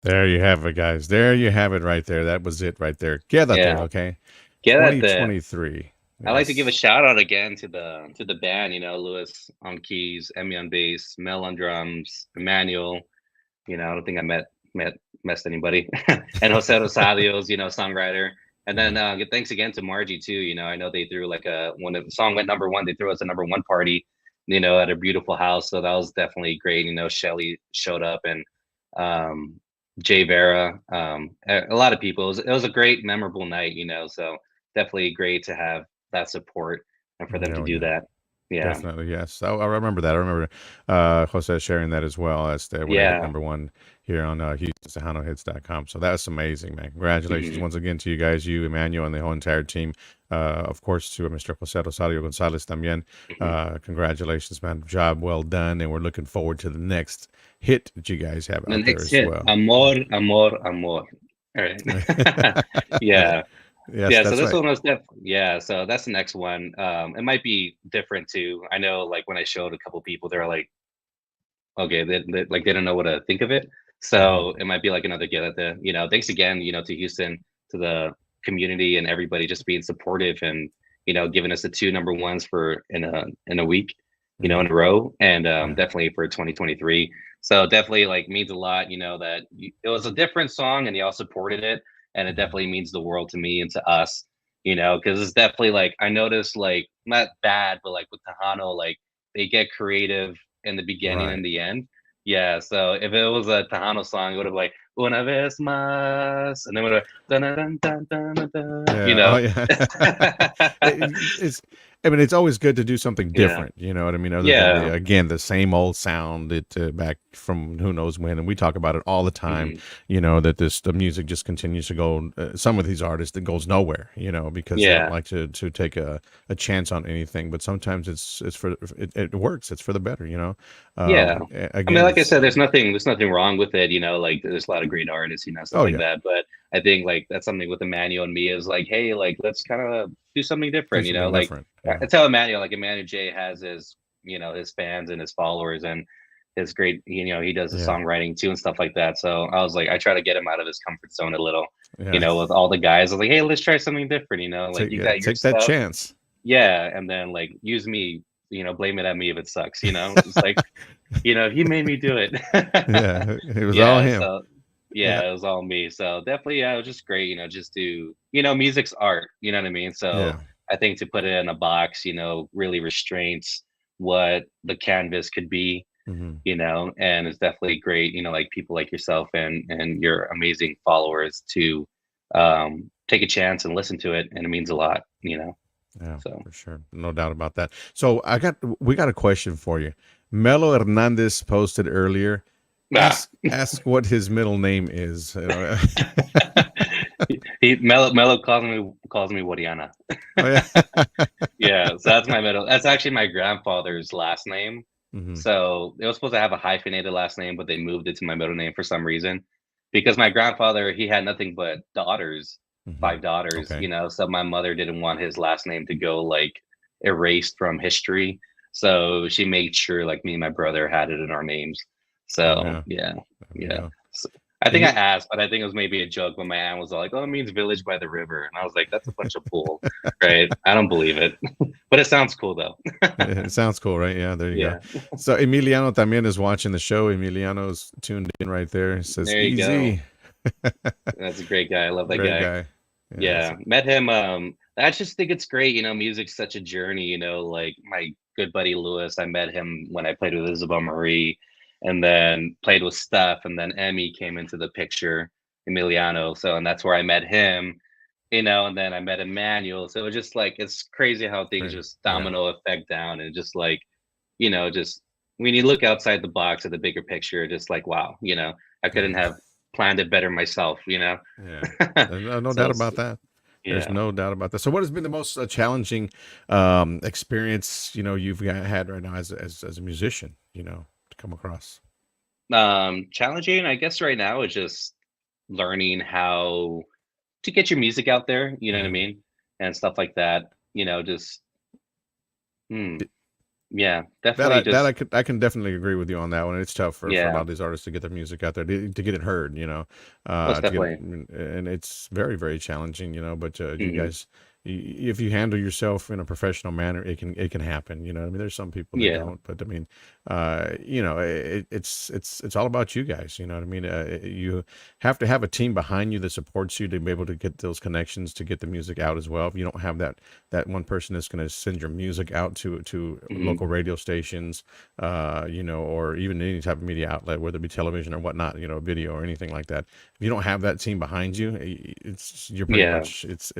[SPEAKER 3] There you have it, guys. There you have it right there. That was it right there. Quédate,
[SPEAKER 4] Yeah,
[SPEAKER 3] okay?
[SPEAKER 4] get at the.
[SPEAKER 3] 2023.
[SPEAKER 4] I like to give a
[SPEAKER 3] Yes.
[SPEAKER 4] shout out again to the band. Lewis on keys, Emmy on bass, Mel on drums, Emmanuel. I don't think I messed anybody, and Jose Rosadios, songwriter. And then
[SPEAKER 3] Mhm.
[SPEAKER 4] thanks again to Margie too. I know they threw like when the song went number one, they threw us a number one party. At a beautiful house, so that was definitely great. Shelly showed up and um, Jay Vera, a lot of people. It was a great, memorable night. So definitely great to have that support and for them to
[SPEAKER 3] Oh,
[SPEAKER 4] do
[SPEAKER 3] yeah.
[SPEAKER 4] that. Yeah,
[SPEAKER 3] Definitely, yes. I remember that. I remember Jose sharing that as well as when I hit
[SPEAKER 4] yeah.
[SPEAKER 3] number one here on HoustonTejanoHits.com. So that's amazing, man. Congratulations
[SPEAKER 4] Hmm.
[SPEAKER 3] once again to you guys, you, Emmanuel, and the whole entire team. Of course, to Mr. Jose Rosario Gonzalez también.
[SPEAKER 4] Hmm.
[SPEAKER 3] Congratulations, man. Job well done. And we're looking forward to the next hit that you guys have
[SPEAKER 4] The
[SPEAKER 3] out there
[SPEAKER 4] next
[SPEAKER 3] as
[SPEAKER 4] hit,
[SPEAKER 3] well.
[SPEAKER 4] Amor, Amor, Amor. All right. Yeah.
[SPEAKER 3] Yes,
[SPEAKER 4] Yeah. So
[SPEAKER 3] that's
[SPEAKER 4] this
[SPEAKER 3] right.
[SPEAKER 4] one was yeah. So that's the next one. It might be different too. I know, like when I showed a couple people, they're like, okay, like they don't know what to think of it.
[SPEAKER 3] Hmm.
[SPEAKER 4] So it might be like another get at the, thanks again, to Houston, to the community and everybody just being supportive and, giving us the two number ones for in a week, in
[SPEAKER 3] Hmm.
[SPEAKER 4] a row. And
[SPEAKER 3] Yeah.
[SPEAKER 4] definitely for 2023. So definitely like means a lot, that it was a different song and y'all supported it. And it
[SPEAKER 3] Hmm.
[SPEAKER 4] definitely means the world to me and to us, because it's definitely like I noticed like not bad, but like with Tejano, like they get creative in the beginning
[SPEAKER 3] Right.
[SPEAKER 4] and the end. Yeah, so if it was a Tejano song, it would have like "Una vez más," and then would have dun dun dun dun dun dun.
[SPEAKER 3] Yeah. Oh, yeah. It's. I mean, it's always good to do something
[SPEAKER 4] Yeah,
[SPEAKER 3] different. You know what I mean? Other than
[SPEAKER 4] yeah,
[SPEAKER 3] the same old sound it back from who knows when, and we talk about it all the time.
[SPEAKER 4] mhm,
[SPEAKER 3] That the music just continues to go. Some of these artists it goes nowhere. Because they don't
[SPEAKER 4] yeah,
[SPEAKER 3] like to take a chance on anything. But sometimes it's for it works. It's for the better.
[SPEAKER 4] yeah. I mean,
[SPEAKER 3] Again,
[SPEAKER 4] like I
[SPEAKER 3] it's.
[SPEAKER 4] said, there's nothing wrong with it. Like there's a lot of great artists, stuff
[SPEAKER 3] Oh
[SPEAKER 4] like
[SPEAKER 3] yeah,
[SPEAKER 4] that. But I think like that's something with Emmanuel and me is like, hey, like let's kind of do something
[SPEAKER 3] do
[SPEAKER 4] different.
[SPEAKER 3] something
[SPEAKER 4] Like
[SPEAKER 3] different. Yeah.
[SPEAKER 4] I tell Emmanuel, like Emmanuel J has his fans and his followers and his great, he does the
[SPEAKER 3] Yeah.
[SPEAKER 4] songwriting too and stuff like that. So I was like, I try to get him out of his comfort zone a little,
[SPEAKER 3] Yeah.
[SPEAKER 4] with all the guys. I was like, hey, let's try something different. Like
[SPEAKER 3] Take
[SPEAKER 4] you
[SPEAKER 3] yeah,
[SPEAKER 4] got your
[SPEAKER 3] take that
[SPEAKER 4] stuff,
[SPEAKER 3] chance.
[SPEAKER 4] yeah, and then like use me, blame it at me if it sucks. It's like he made me do it.
[SPEAKER 3] Yeah, it was all
[SPEAKER 4] Yeah,
[SPEAKER 3] him.
[SPEAKER 4] so
[SPEAKER 3] Yeah,
[SPEAKER 4] yeah, it was all me. So definitely, yeah, it was just great. Just to music's art. You know what I mean? So
[SPEAKER 3] yeah,
[SPEAKER 4] I think to put it in a box, really restraints what the canvas could be.
[SPEAKER 3] mhm,
[SPEAKER 4] And it's definitely great. Like people like yourself and your amazing followers to take a chance and listen to it, and it means a lot.
[SPEAKER 3] yeah,
[SPEAKER 4] So
[SPEAKER 3] for sure, no doubt about that. So we got a question for you. Melo Hernandez posted earlier.
[SPEAKER 4] ah.
[SPEAKER 3] Ask what his middle name is.
[SPEAKER 4] Mello calls me Wariana.
[SPEAKER 3] Oh yeah.
[SPEAKER 4] Yeah, so that's my middle. That's actually my grandfather's last name.
[SPEAKER 3] Hmm.
[SPEAKER 4] So it was supposed to have a hyphenated last name, but they moved it to my middle name for some reason. Because my grandfather, he had nothing but daughters,
[SPEAKER 3] Hmm.
[SPEAKER 4] 5 daughters,
[SPEAKER 3] Okay.
[SPEAKER 4] so my mother didn't want his last name to go like erased from history. So she made sure like me and my brother had it in our names.
[SPEAKER 3] Oh
[SPEAKER 4] So
[SPEAKER 3] yeah.
[SPEAKER 4] yeah,
[SPEAKER 3] There we
[SPEAKER 4] yeah.
[SPEAKER 3] go.
[SPEAKER 4] So, I think I
[SPEAKER 3] And
[SPEAKER 4] asked, but I think it was maybe a joke. But my aunt was all like, "Oh, it means village by the river," and I was like, "That's a bunch of bull, right? I don't believe it." But it sounds cool though.
[SPEAKER 3] it sounds cool, right? Yeah, there you go.
[SPEAKER 4] Yeah,
[SPEAKER 3] So Emiliano también is watching the show. Emiliano's tuned in right there. He says,
[SPEAKER 4] there you go.
[SPEAKER 3] "Easy."
[SPEAKER 4] That's a great guy. I love that
[SPEAKER 3] Great
[SPEAKER 4] guy.
[SPEAKER 3] guy. Yeah.
[SPEAKER 4] Yeah, met him. I just think it's great. Music's such a journey. Like my good buddy Lewis, I met him when I played with Isabel Marie, and then played with Steph, and then Emmy came into the picture, Emiliano. So, and that's where I met him. And then I met Emmanuel. So it was just like it's crazy how things
[SPEAKER 3] Great.
[SPEAKER 4] just
[SPEAKER 3] Yeah.
[SPEAKER 4] domino effect down, and just like, just when you look outside the box at the bigger picture, just like wow, I couldn't
[SPEAKER 3] Yeah.
[SPEAKER 4] have planned it better myself.
[SPEAKER 3] Yeah. No
[SPEAKER 4] So
[SPEAKER 3] doubt
[SPEAKER 4] it's,
[SPEAKER 3] about that. There's
[SPEAKER 4] yeah.
[SPEAKER 3] no doubt about that. So, what has been the most challenging experience you've had right now as a musician? To come across.
[SPEAKER 4] Challenging, I guess right now is just learning how to get your music out there, you know what I
[SPEAKER 3] Hmm.
[SPEAKER 4] mean? And stuff like that. Just hmm. Yeah,
[SPEAKER 3] That
[SPEAKER 4] definitely
[SPEAKER 3] I that
[SPEAKER 4] just
[SPEAKER 3] I can definitely agree with you on that one. It's tough for a lot
[SPEAKER 4] yeah,
[SPEAKER 3] of these artists to get their music out there to get it heard,
[SPEAKER 4] most
[SPEAKER 3] to get it,
[SPEAKER 4] definitely.
[SPEAKER 3] and it's very very challenging, But you
[SPEAKER 4] Hmm.
[SPEAKER 3] guys, if you handle yourself in a professional manner, it can happen. I mean, there's some people that
[SPEAKER 4] Yeah.
[SPEAKER 3] don't, but I mean, it's all about you guys. You know what I mean? You have to have a team behind you that supports you to be able to get those connections to get the music out as well. If you don't have that one person that's going to send your music out to
[SPEAKER 4] Hmm.
[SPEAKER 3] local radio stations, or even any type of media outlet, whether it be television or whatnot, video or anything like that. If you don't have that team behind you, you're pretty
[SPEAKER 4] Yeah.
[SPEAKER 3] much it's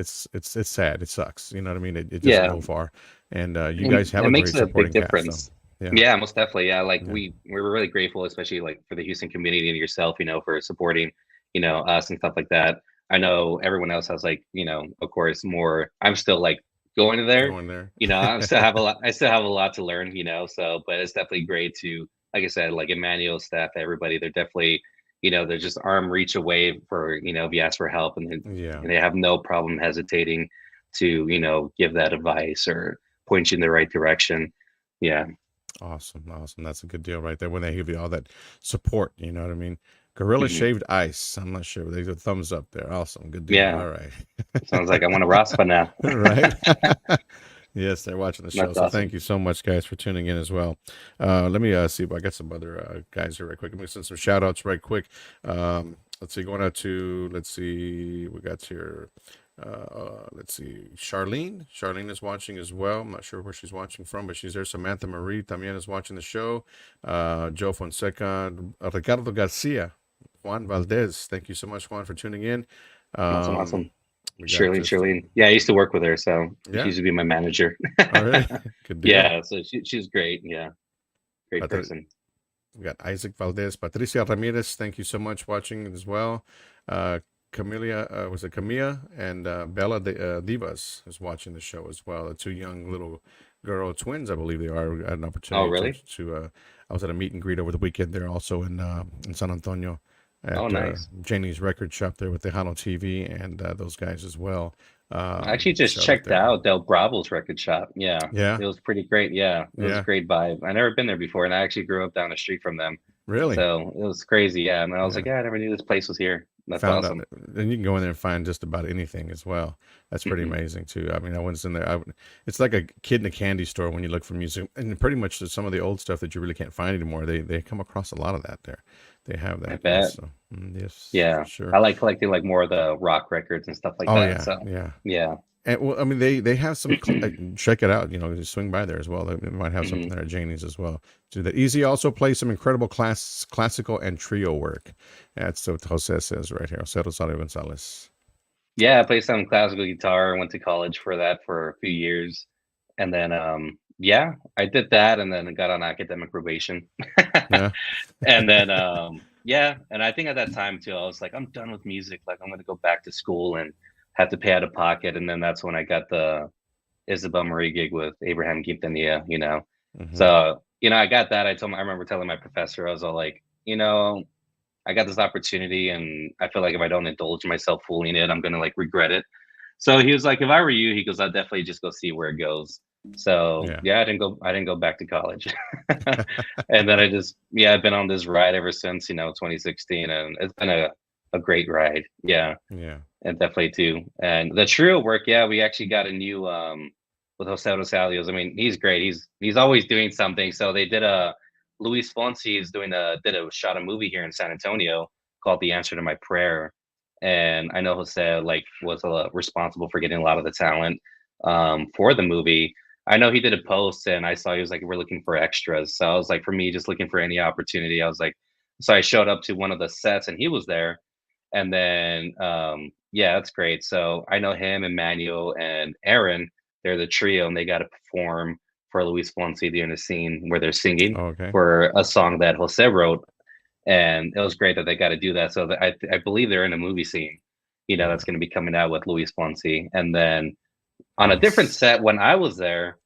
[SPEAKER 3] sad. It sucks. You know what I mean? It doesn't
[SPEAKER 4] Yeah.
[SPEAKER 3] go far, and you
[SPEAKER 4] And
[SPEAKER 3] guys have
[SPEAKER 4] it
[SPEAKER 3] a
[SPEAKER 4] makes
[SPEAKER 3] great
[SPEAKER 4] a big
[SPEAKER 3] supporting cast. So
[SPEAKER 4] difference.
[SPEAKER 3] yeah,
[SPEAKER 4] Yeah, most definitely. Yeah, like
[SPEAKER 3] yeah,
[SPEAKER 4] we were really grateful, especially like for the Houston community and yourself, for supporting, us and stuff like that. I know everyone else has like, of course, more. I'm still like going to there.
[SPEAKER 3] going there.
[SPEAKER 4] I still have a lot. I still have a lot to learn. So, but it's definitely great to, like I said, like Emmanuel, staff, everybody. They're definitely, they're just arm reach away for, if you ask for help,
[SPEAKER 3] Yeah.
[SPEAKER 4] and they have no problem hesitating to, give that advice or point you in the right direction. Yeah.
[SPEAKER 3] Awesome, awesome. That's a good deal right there. When they give you all that support, you know what I mean? Gorilla
[SPEAKER 4] Mhm.
[SPEAKER 3] shaved ice. I'm not sure. They give a thumbs up there. Awesome, good deal.
[SPEAKER 4] Yeah.
[SPEAKER 3] All right.
[SPEAKER 4] Sounds like I want a Raspa now.
[SPEAKER 3] Right. Yes, they're watching the show.
[SPEAKER 4] That's
[SPEAKER 3] So thank
[SPEAKER 4] awesome.
[SPEAKER 3] you so much, guys, for tuning in as well. Let me see if I got some other guys here right quick. Let me send some shout outs right quick. Let's see, going out to, let's see, we got here. Let's see, Charlene. Charlene is watching as well. I'm not sure where she's watching from, but she's there. Samantha Marie también is watching the show. Joe Fonseca, Ricardo Garcia, Juan Valdez. Thank you so much, Juan, for tuning in.
[SPEAKER 4] Awesome.
[SPEAKER 3] Um,
[SPEAKER 4] Awesome.
[SPEAKER 3] we got
[SPEAKER 4] Shirlene,
[SPEAKER 3] just
[SPEAKER 4] Shirlene. Yeah, I used to work with her, so she
[SPEAKER 3] yeah.
[SPEAKER 4] used to be my manager.
[SPEAKER 3] All right, good deal.
[SPEAKER 4] Yeah, so she's great. Yeah, great person.
[SPEAKER 3] We got Isaac Valdez, Patricia Ramirez. Thank you so much watching as well. Uh, was it Camilla and Bella Divas is watching the show as well. The two young little girl twins, I believe they are. We had an
[SPEAKER 4] Oh,
[SPEAKER 3] opportunity
[SPEAKER 4] really?
[SPEAKER 3] to I was at a meet and greet over the weekend there, also in San Antonio
[SPEAKER 4] Oh,
[SPEAKER 3] at
[SPEAKER 4] nice.
[SPEAKER 3] Janie's record shop there with Tejano TV and those guys as well.
[SPEAKER 4] I actually just
[SPEAKER 3] Shout out
[SPEAKER 4] checked
[SPEAKER 3] there.
[SPEAKER 4] out Del Bravo's record shop. Yeah,
[SPEAKER 3] Yeah,
[SPEAKER 4] it was pretty great. Yeah, it was a
[SPEAKER 3] yeah,
[SPEAKER 4] great vibe. I never been there before, and I actually grew up down the street from them,
[SPEAKER 3] really.
[SPEAKER 4] so it was crazy. Yeah, and I was
[SPEAKER 3] Yeah.
[SPEAKER 4] like, yeah, I never knew this place was here. That's
[SPEAKER 3] Found out,
[SPEAKER 4] awesome.
[SPEAKER 3] and you can go in there and find just about anything as well. That's pretty
[SPEAKER 4] Hmm.
[SPEAKER 3] amazing too. I mean, I went in there. It's like a kid in a candy store when you look for music, and pretty much some of the old stuff that you really can't find anymore. They come across a lot of that there. They have
[SPEAKER 4] I
[SPEAKER 3] that, yes.
[SPEAKER 4] bet.
[SPEAKER 3] So yes, for
[SPEAKER 4] Yeah,
[SPEAKER 3] sure.
[SPEAKER 4] I like collecting like more of the rock records and stuff like
[SPEAKER 3] Oh
[SPEAKER 4] that.
[SPEAKER 3] yeah,
[SPEAKER 4] So
[SPEAKER 3] yeah.
[SPEAKER 4] yeah.
[SPEAKER 3] And well, I mean, they have some. Check it out. Just swing by there as well. They might have something
[SPEAKER 4] Hmm.
[SPEAKER 3] there at Janie's as well. Do that. Easy also plays some incredible classical and trio work. That's what Jose says right here. Jose Rosario Gonzalez.
[SPEAKER 4] Yeah, I played some classical guitar. Went to college for that for a few years, and then yeah, I did that, and then got on academic probation,
[SPEAKER 3] Yeah.
[SPEAKER 4] and then yeah, and I think at that time too, I was like, I'm done with music. Like I'm gonna go back to school and have to pay out of pocket, and then that's when I got the Isabel Marie gig with Abraham Quintanilla.
[SPEAKER 3] Hmm.
[SPEAKER 4] So I got that. I remember telling my professor, I was all like, I got this opportunity, and I feel like if I don't indulge myself fully in it, I'm gonna like regret it. So he was like, if I were you, he goes, I'd definitely just go see where it goes. So
[SPEAKER 3] Yeah.
[SPEAKER 4] yeah, I didn't go back to college. And then I've been on this ride ever since, 2016, and it's been a great ride. Yeah,
[SPEAKER 3] Yeah.
[SPEAKER 4] and definitely too. And the trio work, yeah, we actually got a new with Jose Rosalios. I mean, he's great. He's always doing something. So they did a Luis Fonsi is did a shot a movie here in San Antonio called The Answer to My Prayer. And I know Jose like was responsible for getting a lot of the talent for the movie. I know he did a post and I saw he was like, we're looking for extras. So I was like, for me, just looking for any opportunity. I was like, so I showed up to one of the sets and he was there. And then yeah, that's great. So I know him, Emmanuel, and Aaron. They're the trio, and they got to perform for Luis Fonsi during the scene where they're singing
[SPEAKER 3] Oh, okay.
[SPEAKER 4] for a song that Jose wrote, and it was great that they got to do that. So I believe they're in a movie scene,
[SPEAKER 3] Yeah.
[SPEAKER 4] that's going to be coming out with Luis Fonsi, and then on a different
[SPEAKER 3] Nice.
[SPEAKER 4] set when I was there,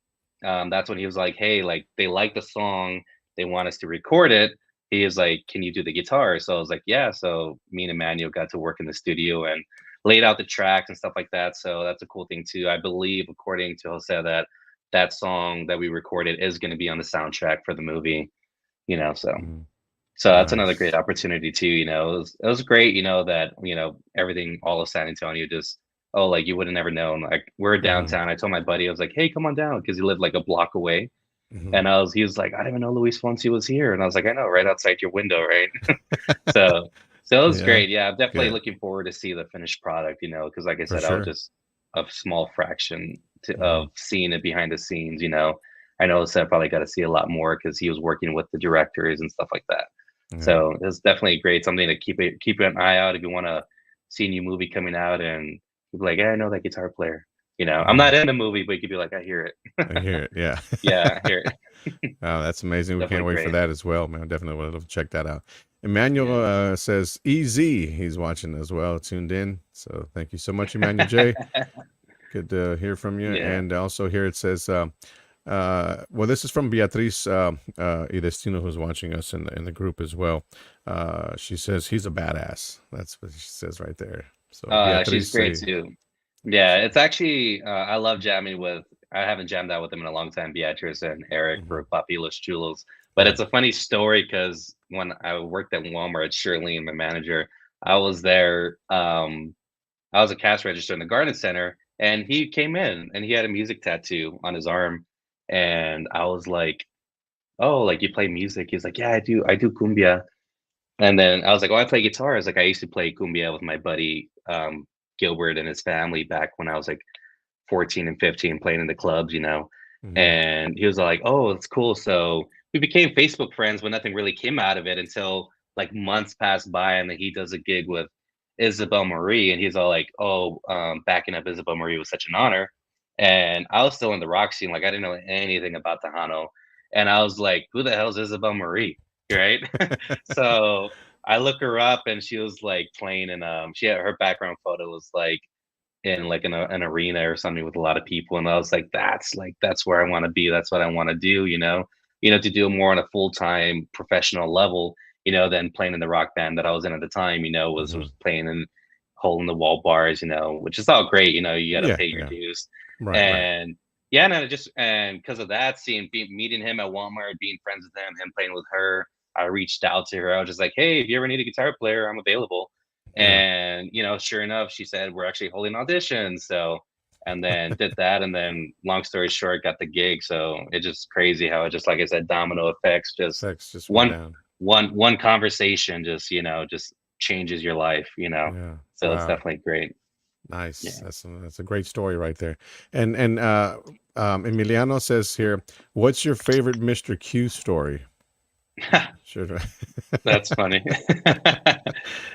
[SPEAKER 4] that's when he was like, "Hey, like they like the song, they want us to record it." He is like, "Can you do the guitar?" So I was like, "Yeah." So me and Emmanuel got to work in the studio and laid out the tracks and stuff like that. So that's a cool thing too. I believe, according to Jose, that that song that we recorded is going to be on the soundtrack for the movie, so.
[SPEAKER 3] Mhm.
[SPEAKER 4] So that's another
[SPEAKER 3] Nice.
[SPEAKER 4] great opportunity too. It was great. That everything, all of San Antonio, just like you would have never known. Like we're
[SPEAKER 3] Mhm.
[SPEAKER 4] downtown. I told my buddy, I was like, "Hey, come on down," because he lived like a block away,
[SPEAKER 3] Mhm.
[SPEAKER 4] and he was like, "I didn't even know Luis Fonsi was here," and I was like, "I know, right outside your window, right?" So, it was
[SPEAKER 3] Yeah.
[SPEAKER 4] great. Yeah, I'm definitely
[SPEAKER 3] Good.
[SPEAKER 4] looking forward to see the finished product. Because like I
[SPEAKER 3] For
[SPEAKER 4] said, I was
[SPEAKER 3] sure.
[SPEAKER 4] just a small fraction
[SPEAKER 3] Mhm.
[SPEAKER 4] of seeing it behind the scenes. I know Seth probably got to see a lot more because he was working with the directors and stuff like that.
[SPEAKER 3] Yeah.
[SPEAKER 4] So it's definitely great, something to keep an eye out if you want to see a new movie coming out and you'd be like, "Yeah, I know that guitar player." I'm
[SPEAKER 3] Yeah.
[SPEAKER 4] not in the movie, but you could be like, "I hear it."
[SPEAKER 3] I hear it. Yeah.
[SPEAKER 4] Yeah, I hear it.
[SPEAKER 3] Oh, that's amazing. We can't
[SPEAKER 4] Definitely
[SPEAKER 3] wait for
[SPEAKER 4] great.
[SPEAKER 3] that as well, man. Definitely would love to check that out. Emmanuel
[SPEAKER 4] Yeah.
[SPEAKER 3] says EZ. He's watching as well, tuned in. So thank you so much, Emmanuel J. Good to hear from you.
[SPEAKER 4] Yeah.
[SPEAKER 3] And also here it says, well, this is from Beatriz E.Z Cin, who's watching us in the group as well. She says he's a badass. That's what she says right there. So
[SPEAKER 4] She's
[SPEAKER 3] Beatriz,
[SPEAKER 4] great
[SPEAKER 3] say,
[SPEAKER 4] too. Yeah, it's actually I love jamming with. I haven't jammed out with them in a long time, Beatrice and Eric
[SPEAKER 3] mhm,
[SPEAKER 4] for Papilos Chulos. But
[SPEAKER 3] yeah.
[SPEAKER 4] it's a funny story because when I worked at Walmart, Shirley and my manager, I was there. I was a cash register in the garden center, and he came in and he had a music tattoo on his arm, and I was like, "Oh, like you play music?" He's like, "Yeah, I do. I do cumbia." And then I was like, "Oh, I play guitar." I was like, "I used to play cumbia with my buddy Gilbert and his family back when I was like 14 and 15, playing in the clubs."
[SPEAKER 3] Hmm.
[SPEAKER 4] And he was like, "Oh, that's cool." So we became Facebook friends, but nothing really came out of it until like months passed by, and then he does a gig with Isabel Marie, and he's all like, "Oh, backing up Isabel Marie was such an honor." And I was still in the rock scene, like I didn't know anything about Tejano, and I was like, "Who the hell's Isabel Marie?" Right? So I look her up, and she was like playing, and she had her background photo was like in like an arena or something with a lot of people, and I was like that's where I want to be, that's what I want to do, to do more on a full-time professional level, than playing in the rock band that I was in at the time, was
[SPEAKER 3] Hmm.
[SPEAKER 4] playing in hole in the wall bars, which is all great, you got to
[SPEAKER 3] Yeah,
[SPEAKER 4] pay your
[SPEAKER 3] yeah.
[SPEAKER 4] dues.
[SPEAKER 3] Right, right.
[SPEAKER 4] And yeah, and I just and because of that, meeting him at Walmart, being friends with him playing with her, I reached out to her. I was just like, "Hey, if you ever need a guitar player, I'm available."
[SPEAKER 3] Yeah.
[SPEAKER 4] And sure enough, she said we're actually holding auditions. So, and then did that, and then long story short, got the gig. So it's just crazy how it just, like I said, domino effects. Just
[SPEAKER 3] Sex just went
[SPEAKER 4] one
[SPEAKER 3] down.
[SPEAKER 4] one conversation just just changes your life.
[SPEAKER 3] Yeah.
[SPEAKER 4] So it's
[SPEAKER 3] Wow.
[SPEAKER 4] definitely great.
[SPEAKER 3] Nice.
[SPEAKER 4] Yeah.
[SPEAKER 3] That's a great story right there. And Emiliano says here, what's your favorite Mr. Q story? Sure.
[SPEAKER 4] That's funny.
[SPEAKER 3] Good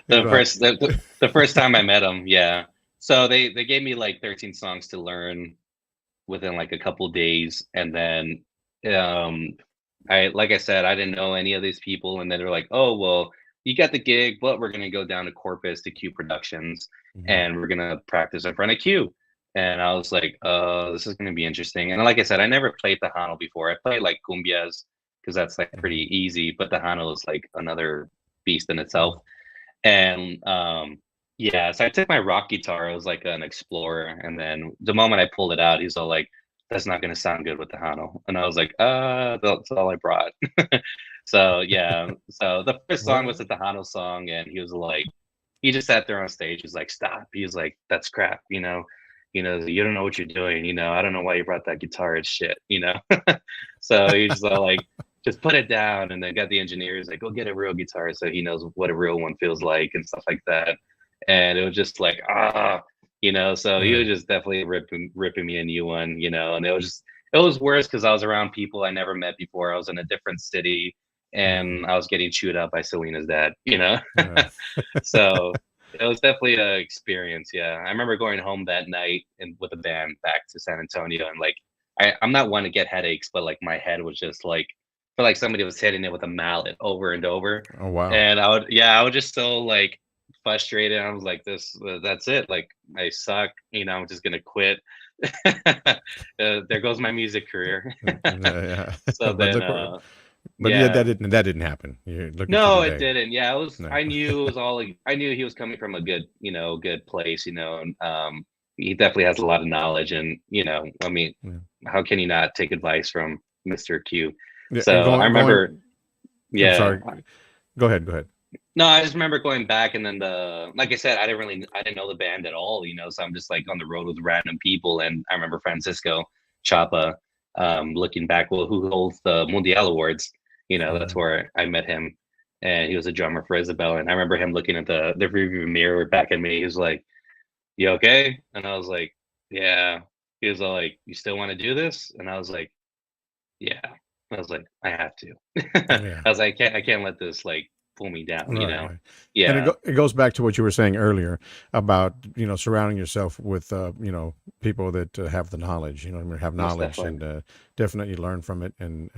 [SPEAKER 4] the
[SPEAKER 3] luck.
[SPEAKER 4] first the first time I met him, yeah. So they gave me like 13 songs to learn within like a couple days, and then um I like I said, I didn't know any of these people, and then they're like, "Oh, well, you got the gig, but we're gonna go down to Corpus to Q Productions,
[SPEAKER 3] Mhm.
[SPEAKER 4] and we're gonna practice in front of Q." And I was like, this is gonna be interesting." And like I said, I never played Tejano before. I played like cumbias because that's like
[SPEAKER 3] Mhm.
[SPEAKER 4] pretty easy, but Tejano is like another beast in itself.
[SPEAKER 3] Mhm.
[SPEAKER 4] And yeah, so I took my rock guitar. I was like an explorer, and then the moment I pulled it out, he's all like, "That's not gonna sound good with the Hano." And I was like, that's all I brought." So yeah, so the first song was
[SPEAKER 3] What?
[SPEAKER 4] the Tejano song, and he was like, he just sat there on stage. He's like, "Stop." He's like, "That's crap. You don't know what you're doing. I don't know why you brought that guitar. It's shit." So he's just like, just put it down, and then got the engineers like, go get a real guitar so he knows what a real one feels like and stuff like that. And it was just like, so he
[SPEAKER 3] Yeah.
[SPEAKER 4] was just definitely ripping me a new one. And it was worse because I was around people I never met before. I was in a different city,
[SPEAKER 3] Mhm.
[SPEAKER 4] and I was getting chewed up by Selena's dad.
[SPEAKER 3] Yeah.
[SPEAKER 4] So it was definitely an experience. Yeah, I remember going home that night and with a band back to San Antonio, and like I'm not one to get headaches, but like my head was just like, felt like somebody was hitting it with a mallet over and over,
[SPEAKER 3] Oh wow.
[SPEAKER 4] and I was just so like frustrated. I was like, that's it. Like I suck. I'm just gonna quit. There goes my music career.
[SPEAKER 3] Yeah.
[SPEAKER 4] So
[SPEAKER 3] But
[SPEAKER 4] then,
[SPEAKER 3] look where, but yeah,
[SPEAKER 4] yeah.
[SPEAKER 3] that didn't happen. Look at you
[SPEAKER 4] No, it
[SPEAKER 3] today.
[SPEAKER 4] didn't. Yeah, it was.
[SPEAKER 3] No.
[SPEAKER 4] I knew it was all. I knew he was coming from a good place. And he definitely has a lot of knowledge, and I mean,
[SPEAKER 3] Yeah.
[SPEAKER 4] how can you not take advice from Mr. Q?
[SPEAKER 3] Yeah, and
[SPEAKER 4] So I remember,
[SPEAKER 3] I'm
[SPEAKER 4] yeah.
[SPEAKER 3] sorry. Go ahead.
[SPEAKER 4] No, I just remember going back, and then like I said, I didn't know the band at all, so I'm just like on the road with random people, and I remember Francisco Chapa, looking back, well, who holds the Mundial Awards? That's where I met him, and he was a drummer for Isabel, and I remember him looking at the rearview mirror back at me. He was like, "You okay?" And I was like, "Yeah." He was all like, "You still want to do this?" And I was like, "Yeah." I was like, "I have to."
[SPEAKER 3] Yeah.
[SPEAKER 4] I was like, I can't let this like pull me down,
[SPEAKER 3] Right. And
[SPEAKER 4] Yeah.
[SPEAKER 3] it goes back to what you were saying earlier about, surrounding yourself with, people that have the knowledge, have
[SPEAKER 4] Most
[SPEAKER 3] knowledge,
[SPEAKER 4] definitely.
[SPEAKER 3] and definitely learn from it, and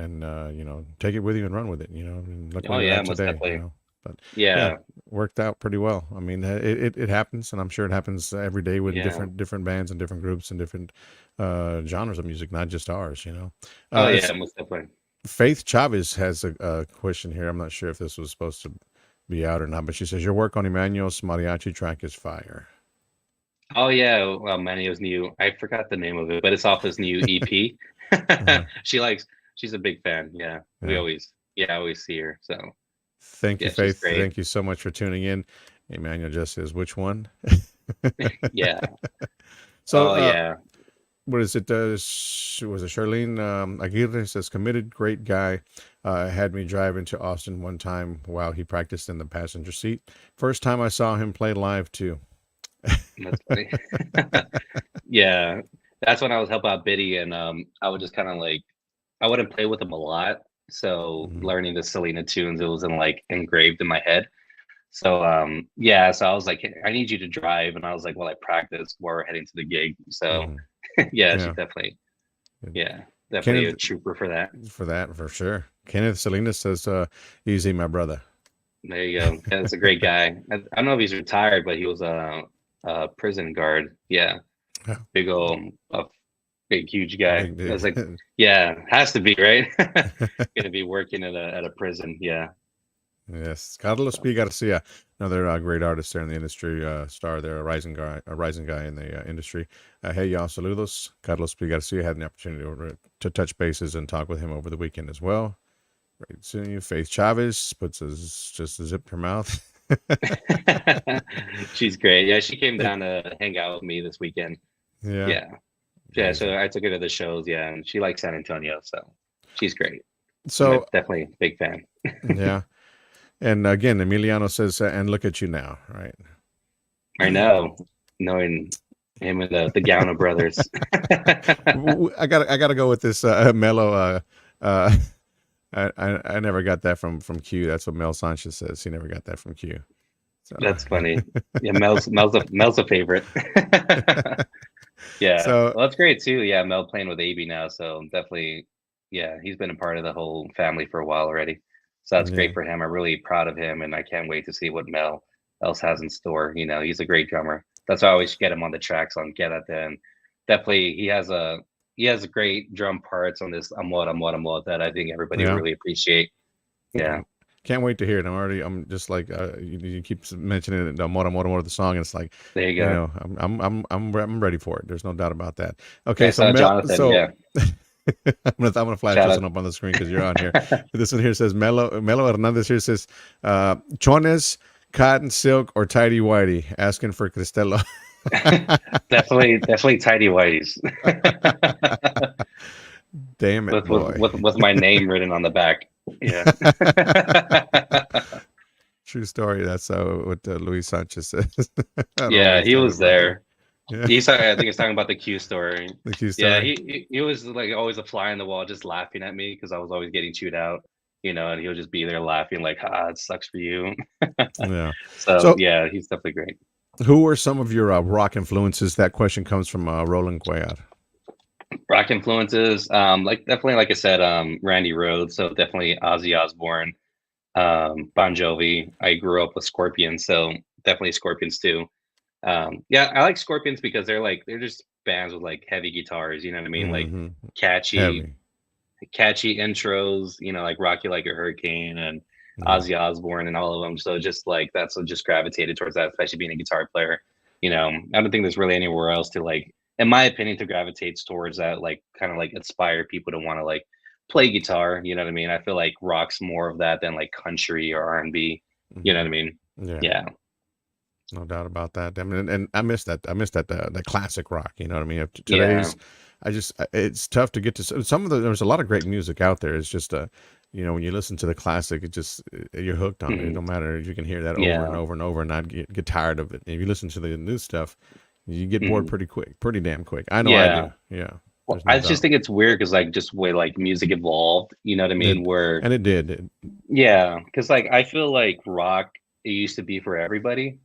[SPEAKER 3] take it with you and run with it, and look
[SPEAKER 4] Oh
[SPEAKER 3] where you're
[SPEAKER 4] yeah,
[SPEAKER 3] at
[SPEAKER 4] most
[SPEAKER 3] today,
[SPEAKER 4] definitely.
[SPEAKER 3] but yeah,
[SPEAKER 4] Yeah.
[SPEAKER 3] worked out pretty well. I mean, it happens, and I'm sure it happens every day with
[SPEAKER 4] Yeah.
[SPEAKER 3] different bands and different groups and different genres of music, not just ours,
[SPEAKER 4] Oh
[SPEAKER 3] It's
[SPEAKER 4] yeah, most definitely.
[SPEAKER 3] Faith Chavez has a question here. I'm not sure if this was supposed to be out or not, but she says your work on Emmanuel's mariachi track is fire.
[SPEAKER 4] Oh yeah, well, Manio's new. I forgot the name of it, but it's off his new EP.
[SPEAKER 3] Uh,
[SPEAKER 4] She's a big fan. Yeah,
[SPEAKER 3] yeah.
[SPEAKER 4] I always see her. So
[SPEAKER 3] Thank you,
[SPEAKER 4] yeah, she's
[SPEAKER 3] Faith.
[SPEAKER 4] great.
[SPEAKER 3] Thank you so much for tuning in. Emmanuel just says, which one?
[SPEAKER 4] Yeah.
[SPEAKER 3] So,
[SPEAKER 4] Oh yeah.
[SPEAKER 3] what is it? Was it Charlene Aguirre says, committed, great guy. Had me drive into Austin one time while he practiced in the passenger seat. First time I saw him play live, too.
[SPEAKER 4] That's funny. Yeah, that's when I was helping out Biddy, and I would just kind of like, I wouldn't play with him a lot, so
[SPEAKER 3] Mhm.
[SPEAKER 4] learning the Selena tunes, it wasn't like engraved in my head. So yeah, so I was like, "Hey, I need you to drive," and I was like, well, I practiced while we're heading to the gig. So
[SPEAKER 3] Mhm.
[SPEAKER 4] yeah, she
[SPEAKER 3] Yeah.
[SPEAKER 4] definitely, definitely a
[SPEAKER 3] Kenneth,
[SPEAKER 4] trooper for that.
[SPEAKER 3] for sure. Kenneth Salinas says, easy, my brother.
[SPEAKER 4] There you go. That's a great guy. I don't know if he's retired, but he was a prison guard. Yeah,
[SPEAKER 3] Yeah.
[SPEAKER 4] big old, big huge guy.
[SPEAKER 3] Big,
[SPEAKER 4] I was like,
[SPEAKER 3] big.
[SPEAKER 4] yeah, has to be right. Gonna be working at a prison. Yeah.
[SPEAKER 3] Yes, Carlos P. Garcia, another great artist there in the industry, star there, a rising guy in the industry. Hey, y'all, saludos. Carlos P. Garcia had an opportunity to touch bases and talk with him over the weekend as well. Great seeing you. Faith Chavez just zipped her mouth.
[SPEAKER 4] She's great. Yeah, she came down to hang out with me this weekend.
[SPEAKER 3] Yeah.
[SPEAKER 4] Yeah. Yeah, so I took her to the shows, yeah, and she likes San Antonio, so she's great.
[SPEAKER 3] So
[SPEAKER 4] definitely a big fan.
[SPEAKER 3] yeah. And again, Emiliano says, and look at you now, right?
[SPEAKER 4] I know, knowing him and the Gowna brothers.
[SPEAKER 3] I gotta go with this Mello. I never got that from Q. That's what Mel Sanchez says. He never got that from Q. So.
[SPEAKER 4] That's funny. Yeah, Mel's a favorite. Yeah,
[SPEAKER 3] so,
[SPEAKER 4] well, that's great too. Yeah, Mel playing with AB now, so definitely, yeah, he's been a part of the whole family for a while already. So that's great for him. I'm really proud of him, and I can't wait to see what Mel else has in store. He's a great drummer. That's why I always get him on the tracks on Get At And definitely, he has a great drum parts on this Amor that I think everybody will really appreciate. Yeah.
[SPEAKER 3] Can't wait to hear it. I'm just like you keep mentioning it, the more the song, and it's like,
[SPEAKER 4] there you go.
[SPEAKER 3] I'm ready for it. There's no doubt about that. Okay,
[SPEAKER 4] so Jonathan, yeah.
[SPEAKER 3] I'm gonna flash this one up on the screen because you're on here. This one here says Melo Hernandez here says chones, cotton silk, or tidy whitey, asking for Cristello.
[SPEAKER 4] definitely tidy whities.
[SPEAKER 3] Damn it,
[SPEAKER 4] with my name written on the back. Yeah.
[SPEAKER 3] True story. That's what Luis Sanchez says.
[SPEAKER 4] Yeah, he was there.
[SPEAKER 3] Yeah.
[SPEAKER 4] I think he's talking about the Q story.
[SPEAKER 3] The Q story.
[SPEAKER 4] Yeah, he was like always a fly on the wall, just laughing at me because I was always getting chewed out, and he would just be there laughing like, it sucks for you.
[SPEAKER 3] Yeah.
[SPEAKER 4] So yeah, he's definitely great.
[SPEAKER 3] Who were some of your rock influences? That question comes from Roland Cuellar.
[SPEAKER 4] Rock influences, definitely, like I said, Randy Rhoads. So definitely Ozzy Osbourne, Bon Jovi. I grew up with Scorpions, so definitely Scorpions too. Yeah, I like Scorpions because they're just bands with like heavy guitars. You know what I mean?
[SPEAKER 3] Mm-hmm.
[SPEAKER 4] Like catchy intros. Like Rock You Like a Hurricane and Ozzy Osbourne and all of them. So just like that's what just gravitated towards that, especially being a guitar player. I don't think there's really anywhere else to like, in my opinion, to gravitate towards that, like kind of like inspire people to want to like play guitar. You know what I mean? I feel like rock's more of that than like country or R&B. You know what I mean?
[SPEAKER 3] Yeah.
[SPEAKER 4] Yeah.
[SPEAKER 3] No doubt about that. I mean, and I miss that. I miss that the classic rock. You know what I mean?
[SPEAKER 4] Yeah.
[SPEAKER 3] Today's, it's tough to get to some of the. There's a lot of great music out there. It's just when you listen to the classic, it just you're hooked on it.
[SPEAKER 4] Mhm.
[SPEAKER 3] No matter, you can hear that over and
[SPEAKER 4] Yeah.
[SPEAKER 3] over and over and not get tired of it. And if you listen to the new stuff, you get bored
[SPEAKER 4] Mhm.
[SPEAKER 3] pretty quick, pretty damn quick. I know I
[SPEAKER 4] Yeah.
[SPEAKER 3] do. Yeah,
[SPEAKER 4] Well,
[SPEAKER 3] there's
[SPEAKER 4] I
[SPEAKER 3] no
[SPEAKER 4] just
[SPEAKER 3] doubt.
[SPEAKER 4] think it's weird because like just way like music evolved, you know what I mean?
[SPEAKER 3] It
[SPEAKER 4] Where
[SPEAKER 3] and it did.
[SPEAKER 4] yeah, because like I feel like rock it used to be for everybody,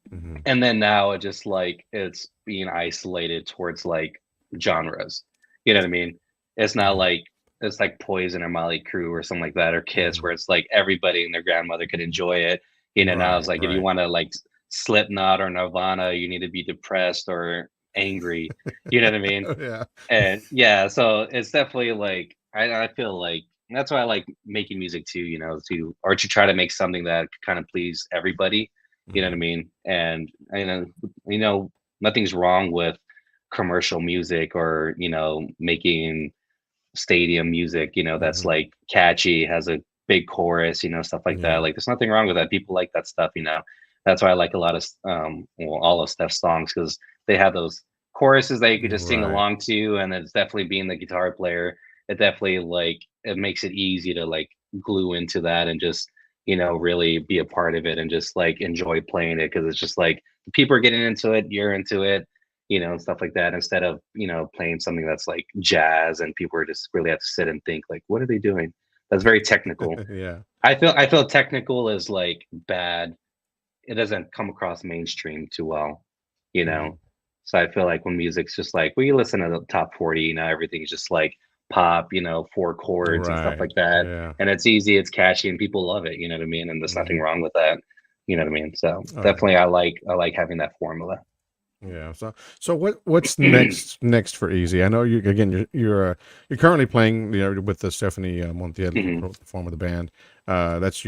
[SPEAKER 3] Mhm.
[SPEAKER 4] and then now it just like it's being isolated towards like genres. You know what I mean? It's not
[SPEAKER 3] Yeah.
[SPEAKER 4] like it's like Poison or Molly Crew or something like that or Kiss
[SPEAKER 3] Mhm.
[SPEAKER 4] where it's like everybody and their grandmother could enjoy it. Now it's
[SPEAKER 3] Right.
[SPEAKER 4] like if you
[SPEAKER 3] Right.
[SPEAKER 4] want to like Slipknot or Nirvana, you need to be depressed or angry. You know what I mean?
[SPEAKER 3] Yeah.
[SPEAKER 4] And yeah, so it's definitely like I feel like that's why I like making music too, to try to make something that kind of please everybody. You know what I
[SPEAKER 3] Mhm.
[SPEAKER 4] mean? And you know, nothing's wrong with commercial music or, making stadium music, that's
[SPEAKER 3] Mhm.
[SPEAKER 4] like catchy, has a big chorus, stuff like that.
[SPEAKER 3] Yeah.
[SPEAKER 4] Like there's nothing wrong with that. People like that stuff. That's why I like a lot of all of Steph's songs because they have those choruses that you could just sing
[SPEAKER 3] Right.
[SPEAKER 4] along to, and it's definitely being the guitar player. It definitely like it makes it easy to like glue into that and just really be a part of it and just like enjoy playing it because it's just like people are getting into it, you're into it, and stuff like that instead of, playing something that's like jazz and people are just really have to sit and think like, what are they doing? That's very technical.
[SPEAKER 3] Yeah.
[SPEAKER 4] I feel technical is like bad. It doesn't come across mainstream too well, you know.
[SPEAKER 3] Mhm.
[SPEAKER 4] So I feel like when music's just like, well, you listen to the top 40, everything's just like pop, four chords and stuff
[SPEAKER 3] Right.
[SPEAKER 4] like that.
[SPEAKER 3] Yeah.
[SPEAKER 4] And it's easy, it's catchy, and people love it, you know what I mean? And there's nothing
[SPEAKER 3] Mhm.
[SPEAKER 4] wrong with that. You know what I mean? So
[SPEAKER 3] Oh yeah.
[SPEAKER 4] definitely I like having that formula.
[SPEAKER 3] Yeah. So what's next for Easy? I know you again. You're currently playing with the Stephanie Montiel,
[SPEAKER 4] Mhm.
[SPEAKER 3] the form of the band. That's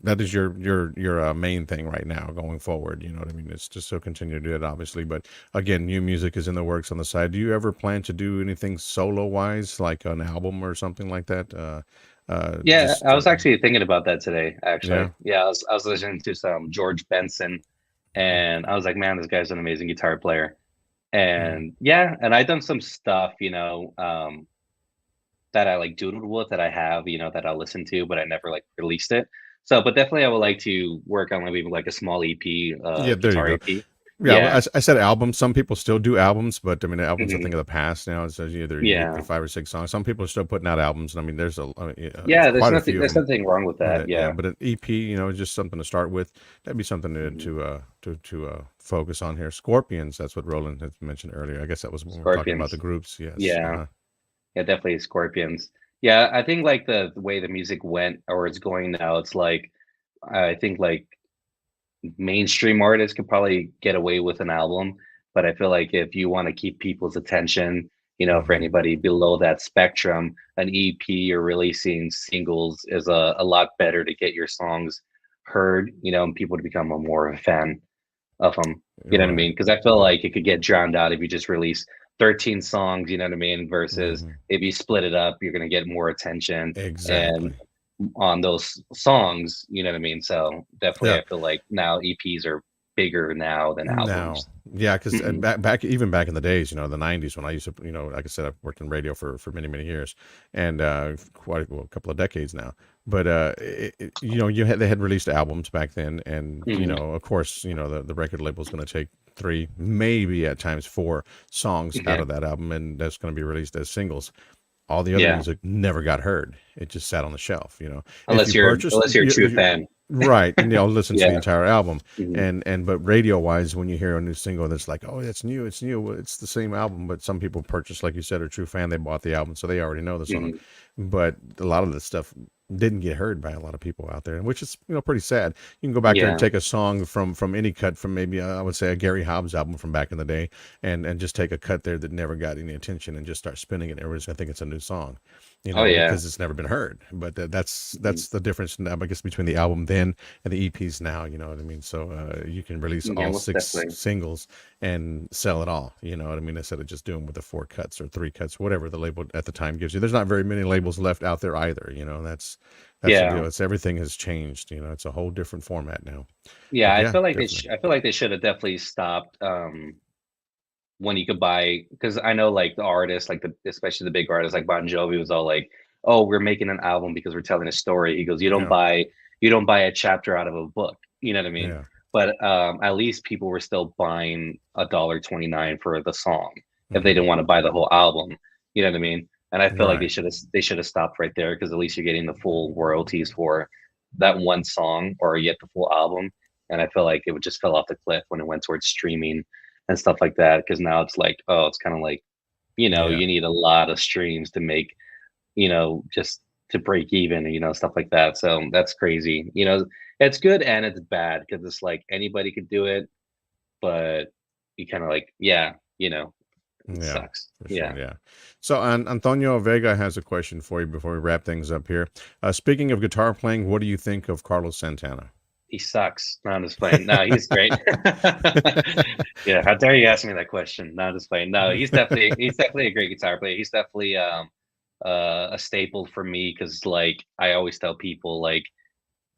[SPEAKER 3] that is your main thing right now going forward. You know what I mean? It's just so continue to do it, obviously. But again, new music is in the works on the side. Do you ever plan to do anything solo wise, like an album or something like that?
[SPEAKER 4] Yeah,
[SPEAKER 3] Just
[SPEAKER 4] I was actually thinking about that today,
[SPEAKER 3] yeah.
[SPEAKER 4] actually. Yeah, I was listening to some George Benson and I was like, man, this guy's an amazing guitar player.
[SPEAKER 3] Mhm.
[SPEAKER 4] And yeah, and I've done some stuff, that I like doodled with that I have, that I listen to, but I never like released it. So, but definitely I would like to work on maybe like a small EP,
[SPEAKER 3] Yeah, there you
[SPEAKER 4] guitar
[SPEAKER 3] go.
[SPEAKER 4] EP.
[SPEAKER 3] Yeah, well,
[SPEAKER 4] Yeah.
[SPEAKER 3] I said albums. Some people still do albums, but I mean, albums I
[SPEAKER 4] Hmm.
[SPEAKER 3] think of the past now. It's either
[SPEAKER 4] Yeah.
[SPEAKER 3] 5 or 6 songs. Some people are still putting out albums, and I mean, there's
[SPEAKER 4] Yeah, there's
[SPEAKER 3] quite a
[SPEAKER 4] nothing
[SPEAKER 3] few of
[SPEAKER 4] there's
[SPEAKER 3] them.
[SPEAKER 4] nothing wrong with that.
[SPEAKER 3] Yeah,
[SPEAKER 4] Yeah.
[SPEAKER 3] but an EP, is just something to start with. That'd be something
[SPEAKER 4] Hmm.
[SPEAKER 3] to focus on here. Scorpions. That's what Roland had mentioned earlier. I guess that was when we were talking about the
[SPEAKER 4] Scorpions.
[SPEAKER 3] groups. Yes.
[SPEAKER 4] Yeah. Yeah, definitely Scorpions. Yeah, I think like the way the music went or it's going now, it's like I think like mainstream artists could probably get away with an album, but I feel like if you want to keep people's attention, for
[SPEAKER 3] Hmm.
[SPEAKER 4] anybody below that spectrum, an EP or releasing singles is a lot better to get your songs heard, and people to become a more of a fan of them. You know what I
[SPEAKER 3] Right.
[SPEAKER 4] mean? Because I feel
[SPEAKER 3] Yeah.
[SPEAKER 4] like it could get drowned out if you just release 13 songs, you know what I mean? Versus
[SPEAKER 3] Hmm.
[SPEAKER 4] if you split it up, you're gonna get more attention and
[SPEAKER 3] Exactly.
[SPEAKER 4] on those songs, you know what I mean? So definitely
[SPEAKER 3] Yeah.
[SPEAKER 4] I feel like now EPs are bigger now than
[SPEAKER 3] Now,
[SPEAKER 4] albums.
[SPEAKER 3] yeah, because
[SPEAKER 4] Mhm.
[SPEAKER 3] back even back in the days, the '90s when I used to, like I said, I've worked in radio for many years, and a couple of decades now. But they had released albums back then, and
[SPEAKER 4] Mhm.
[SPEAKER 3] of course, the record label's going to take 3, maybe at times 4 songs out
[SPEAKER 4] Yeah.
[SPEAKER 3] of that album, and that's going to be released as singles. All the other
[SPEAKER 4] Yeah.
[SPEAKER 3] music never got heard. It just sat on the shelf. If
[SPEAKER 4] Unless
[SPEAKER 3] you
[SPEAKER 4] you're
[SPEAKER 3] purchased,
[SPEAKER 4] unless you're a true fan.
[SPEAKER 3] right, and listen to the
[SPEAKER 4] Yeah.
[SPEAKER 3] entire album,
[SPEAKER 4] Mhm.
[SPEAKER 3] and but radio wise, when you hear a new single, that's like, oh, it's new, it's new. Well, it's the same album, but some people purchase, like you said, are true fan. They bought the album, so they already know the song.
[SPEAKER 4] Mhm.
[SPEAKER 3] But a lot of the stuff didn't get heard by a lot of people out there, which is pretty sad. You can go back there and
[SPEAKER 4] Yeah.
[SPEAKER 3] take a song from any cut from maybe I would say a Gary Hobbs album from back in the day, and just take a cut there that never got any attention and just start spinning it. Everybody's gonna think it's a new song.
[SPEAKER 4] Oh yeah.
[SPEAKER 3] because it's never been heard. But that's the difference, I guess, between the album then and the EPs now. You know what I mean? So you can release
[SPEAKER 4] Yeah,
[SPEAKER 3] all
[SPEAKER 4] most
[SPEAKER 3] 6
[SPEAKER 4] definitely.
[SPEAKER 3] singles and sell it all. You know what I mean? Instead of just doing with the 4 cuts or 3 cuts, whatever the label at the time gives you. There's not very many labels left out there either. You know, that's the
[SPEAKER 4] Yeah.
[SPEAKER 3] deal. It's everything has changed. You know, it's a whole different format now.
[SPEAKER 4] Yeah,
[SPEAKER 3] But
[SPEAKER 4] I
[SPEAKER 3] yeah,
[SPEAKER 4] feel like
[SPEAKER 3] definitely.
[SPEAKER 4] I feel like they should have definitely stopped when you could buy, because I know like the artists, like the especially the big artists like Bon Jovi was all like, "Oh, we're making an album because we're telling a story." He goes,
[SPEAKER 3] Yeah,
[SPEAKER 4] you don't buy a chapter out of a book." You know what I mean?
[SPEAKER 3] yeah.
[SPEAKER 4] But at least people were still buying $1.29 for the song if they
[SPEAKER 3] Hmm.
[SPEAKER 4] didn't want to buy the whole album. You know what I mean? And I feel like
[SPEAKER 3] Right.
[SPEAKER 4] they should have stopped right there, because at least you're getting the full royalties for that one song or yet the full album. And I feel like it would just fell off the cliff when it went towards streaming and stuff like that. Because now it's like, oh, it's kind of like,
[SPEAKER 3] Yeah.
[SPEAKER 4] you need a lot of streams to make, just to break even, stuff like that. So that's crazy. It's good and it's bad, because it's like anybody could do it, but you kind of like, yeah, it
[SPEAKER 3] Yeah,
[SPEAKER 4] sucks.
[SPEAKER 3] for sure.
[SPEAKER 4] Yeah.
[SPEAKER 3] Yeah. So, Antonio Vega has a question for you before we wrap things up here. Speaking of guitar playing, what do you think of Carlos Santana?
[SPEAKER 4] He sucks. No, I'm just playing. No, he's great. Yeah, how dare you ask me that question? No, I'm just playing. No, he's definitely a great guitar player. He's definitely a staple for me, because like I always tell people, like,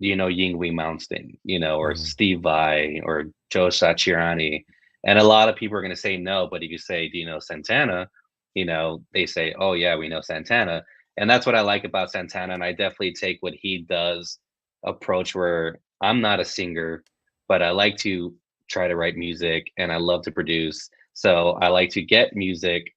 [SPEAKER 4] Yinghui Malmsteen, or
[SPEAKER 3] Mhm.
[SPEAKER 4] Steve Vai or Joe Satriani. And a lot of people are going to say no, but if you say, do you know Santana? They say, oh, yeah, we know Santana. And that's what I like about Santana. And I definitely take what he does approach, where I'm not a singer, but I like to try to write music and I love to produce. So I like to get music,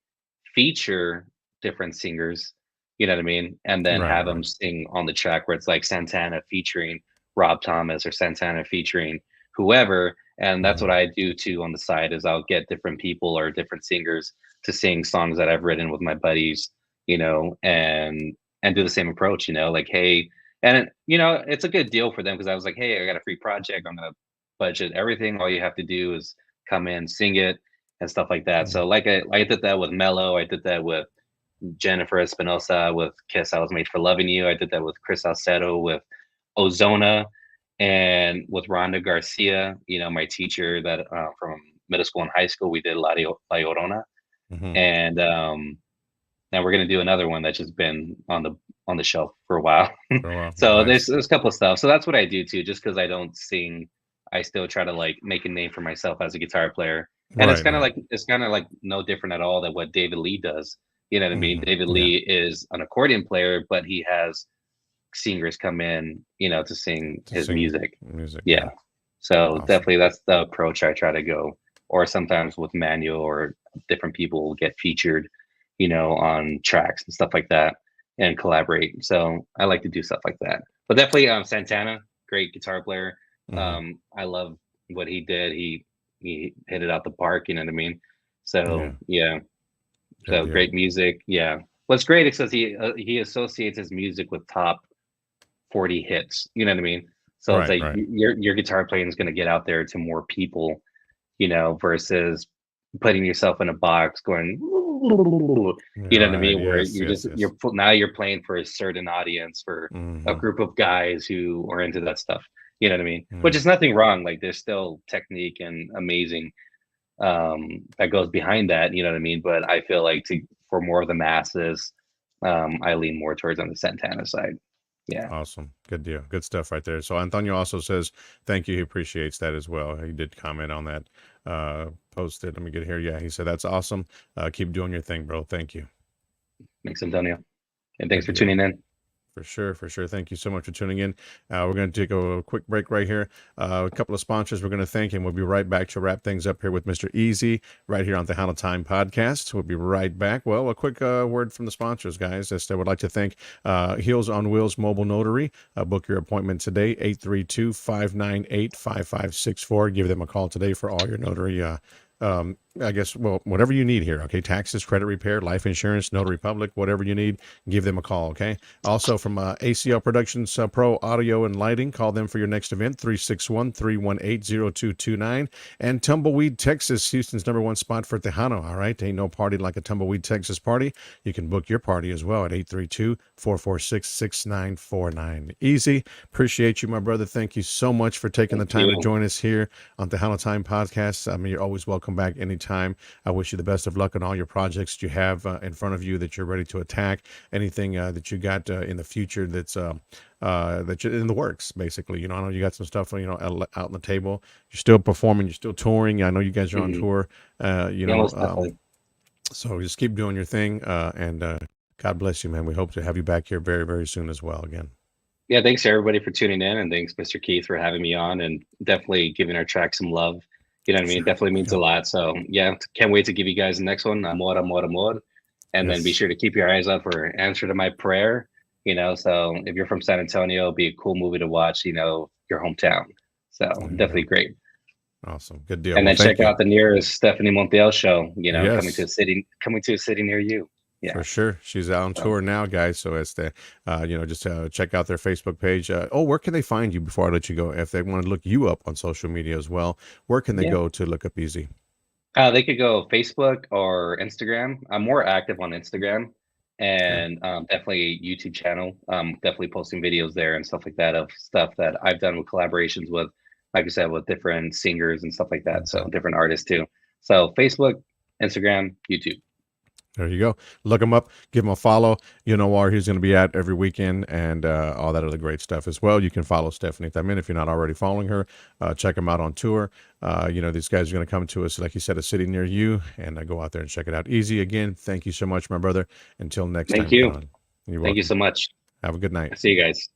[SPEAKER 4] feature different singers, you know what I mean? And then
[SPEAKER 3] Right,
[SPEAKER 4] have
[SPEAKER 3] right.
[SPEAKER 4] them sing on the track, where it's like Santana featuring Rob Thomas or Santana featuring whoever. And that's
[SPEAKER 3] Hmm.
[SPEAKER 4] what I do too on the side, is I'll get different people or different singers to sing songs that I've written with my buddies, and do the same approach, like, hey, and it's a good deal for them, because I was like, hey, I got a free project. I'm gonna budget everything. All you have to do is come in, sing it, and stuff like that.
[SPEAKER 3] Hmm.
[SPEAKER 4] So like I did that with Mello. I did that with Jennifer Espinosa with Kiss I Was Made for Loving You. I did that with Chris Alcedo with Ozona, and with Rhonda Garcia, my teacher that from middle school and high school. We did La Llorona.
[SPEAKER 3] Hmm.
[SPEAKER 4] And now we're gonna do another one that's just been on the shelf for a while.
[SPEAKER 3] For a while.
[SPEAKER 4] So
[SPEAKER 3] Nice.
[SPEAKER 4] there's a couple of stuff. So that's what I do too. Just because I don't sing, I still try to like make a name for myself as a guitar player. And
[SPEAKER 3] Right, right.
[SPEAKER 4] it's kind of like no different at all than what David Lee does. You know what I mean?
[SPEAKER 3] Hmm.
[SPEAKER 4] David
[SPEAKER 3] Yeah.
[SPEAKER 4] Lee is an accordion player, but he has singers come in, to sing
[SPEAKER 3] To
[SPEAKER 4] his
[SPEAKER 3] sing
[SPEAKER 4] music.
[SPEAKER 3] music.
[SPEAKER 4] Yeah.
[SPEAKER 3] Yeah.
[SPEAKER 4] So
[SPEAKER 3] Awesome.
[SPEAKER 4] definitely that's the approach I try to go. Or sometimes with manual or different people will get featured, on tracks and stuff like that, and collaborate. So I like to do stuff like that. But definitely Santana, great guitar player.
[SPEAKER 3] Hmm.
[SPEAKER 4] I love what he did. He hit it out the park, you know what I mean? So
[SPEAKER 3] Yeah.
[SPEAKER 4] yeah.
[SPEAKER 3] Good
[SPEAKER 4] So
[SPEAKER 3] deal.
[SPEAKER 4] great music. Yeah. What's great is because he associates his music with top 40 hits. You know what I mean? So it's
[SPEAKER 3] Right,
[SPEAKER 4] like
[SPEAKER 3] right.
[SPEAKER 4] your guitar playing is going to get out there to more people, versus putting yourself in a box going, you know what I
[SPEAKER 3] Right.
[SPEAKER 4] mean? Where
[SPEAKER 3] Yes, yes, yes.
[SPEAKER 4] now you're playing for a certain audience, for a
[SPEAKER 3] Hmm.
[SPEAKER 4] group of guys who are into that stuff. You know what I mean? Which
[SPEAKER 3] Yeah.
[SPEAKER 4] is nothing wrong. Like there's still technique and amazing that goes behind that. You know what I mean? But I feel like for more of the masses, I lean more towards on the Santana side. Yeah.
[SPEAKER 3] Awesome. Good deal. Good stuff right there. So Antonio also says thank you. He appreciates that as well. He did comment on that. Posted. Let me get here. Yeah, he said that's awesome. Keep doing your thing, bro. Thank you.
[SPEAKER 4] Thanks, Antonio. And thanks
[SPEAKER 3] Good
[SPEAKER 4] for
[SPEAKER 3] deal.
[SPEAKER 4] tuning in.
[SPEAKER 3] For sure, for sure. Thank you so much for tuning in. We're going to take a quick break right here. A couple of sponsors we're going to thank, and we'll be right back to wrap things up here with Mr. Easy right here on the Tejano Time podcast. We'll be right back. Well, a quick word from the sponsors, guys. I would like to thank Heels on Wheels Mobile Notary. Book your appointment today, 832-598-5564. Give them a call today for all your notary I guess, well, whatever you need here, okay? Taxes, credit repair, life insurance, notary public, whatever you need, give them a call, okay? Also from ACL Productions Pro Audio and Lighting, call them for your next event, 361-318-0229. And Tumbleweed, Texas, Houston's #1 spot for Tejano, all right? Ain't no party like a Tumbleweed, Texas party. You can book your party as well at 832-446-6949. Easy. Appreciate you, my brother. Thank you so much for taking the time to join us here on Tejano Time Podcast. I mean, you're always welcome back anytime. I wish you the best of luck on all your projects you have in front of you that you're ready to attack. Anything that you got in the future that's that you're in the works, basically. You know, I know you got some stuff, you know, out on the table. You're still performing. You're still touring. I know you guys are on tour. You know, so just keep doing your thing. And God bless you, man. We hope to have you back here very, very soon as well again.
[SPEAKER 4] Yeah, thanks everybody for tuning in, and thanks Mr. Keith for having me on and definitely giving our track some love. You know what I mean? It definitely means a lot. So yeah, can't wait to give you guys the next one. Amor, amor, amor. And then be sure to keep your eyes out for Answer to My Prayer. You know, so if you're from San Antonio, it'll be a cool movie to watch, you know, your hometown. So definitely great.
[SPEAKER 3] Awesome. Good deal.
[SPEAKER 4] And then check out the nearest Stephanie Montiel show, you know, coming to a city near you. Yeah,
[SPEAKER 3] for sure. She's out on tour now, guys. So it's the, you know, just check out their Facebook page. Where can they find you before I let you go? If they want to look you up on social media as well, where can they go to look up EZ?
[SPEAKER 4] They could go Facebook or Instagram. I'm more active on Instagram, and definitely YouTube channel. Definitely posting videos there and stuff like that of stuff that I've done with collaborations with, like I said, with different singers and stuff like that. So different artists too. So Facebook, Instagram, YouTube.
[SPEAKER 3] There you go. Look him up. Give him a follow. You know where he's going to be at every weekend and all that other great stuff as well. You can follow Stephanie Thamin if you're not already following her. Check him out on tour. You know, these guys are going to come to us, like you said, a city near you, and go out there and check it out. EZ, again, thank you so much, my brother. Until next time.
[SPEAKER 4] Thank you.
[SPEAKER 3] Thank you so
[SPEAKER 4] much.
[SPEAKER 3] Have a good night.
[SPEAKER 4] See you guys.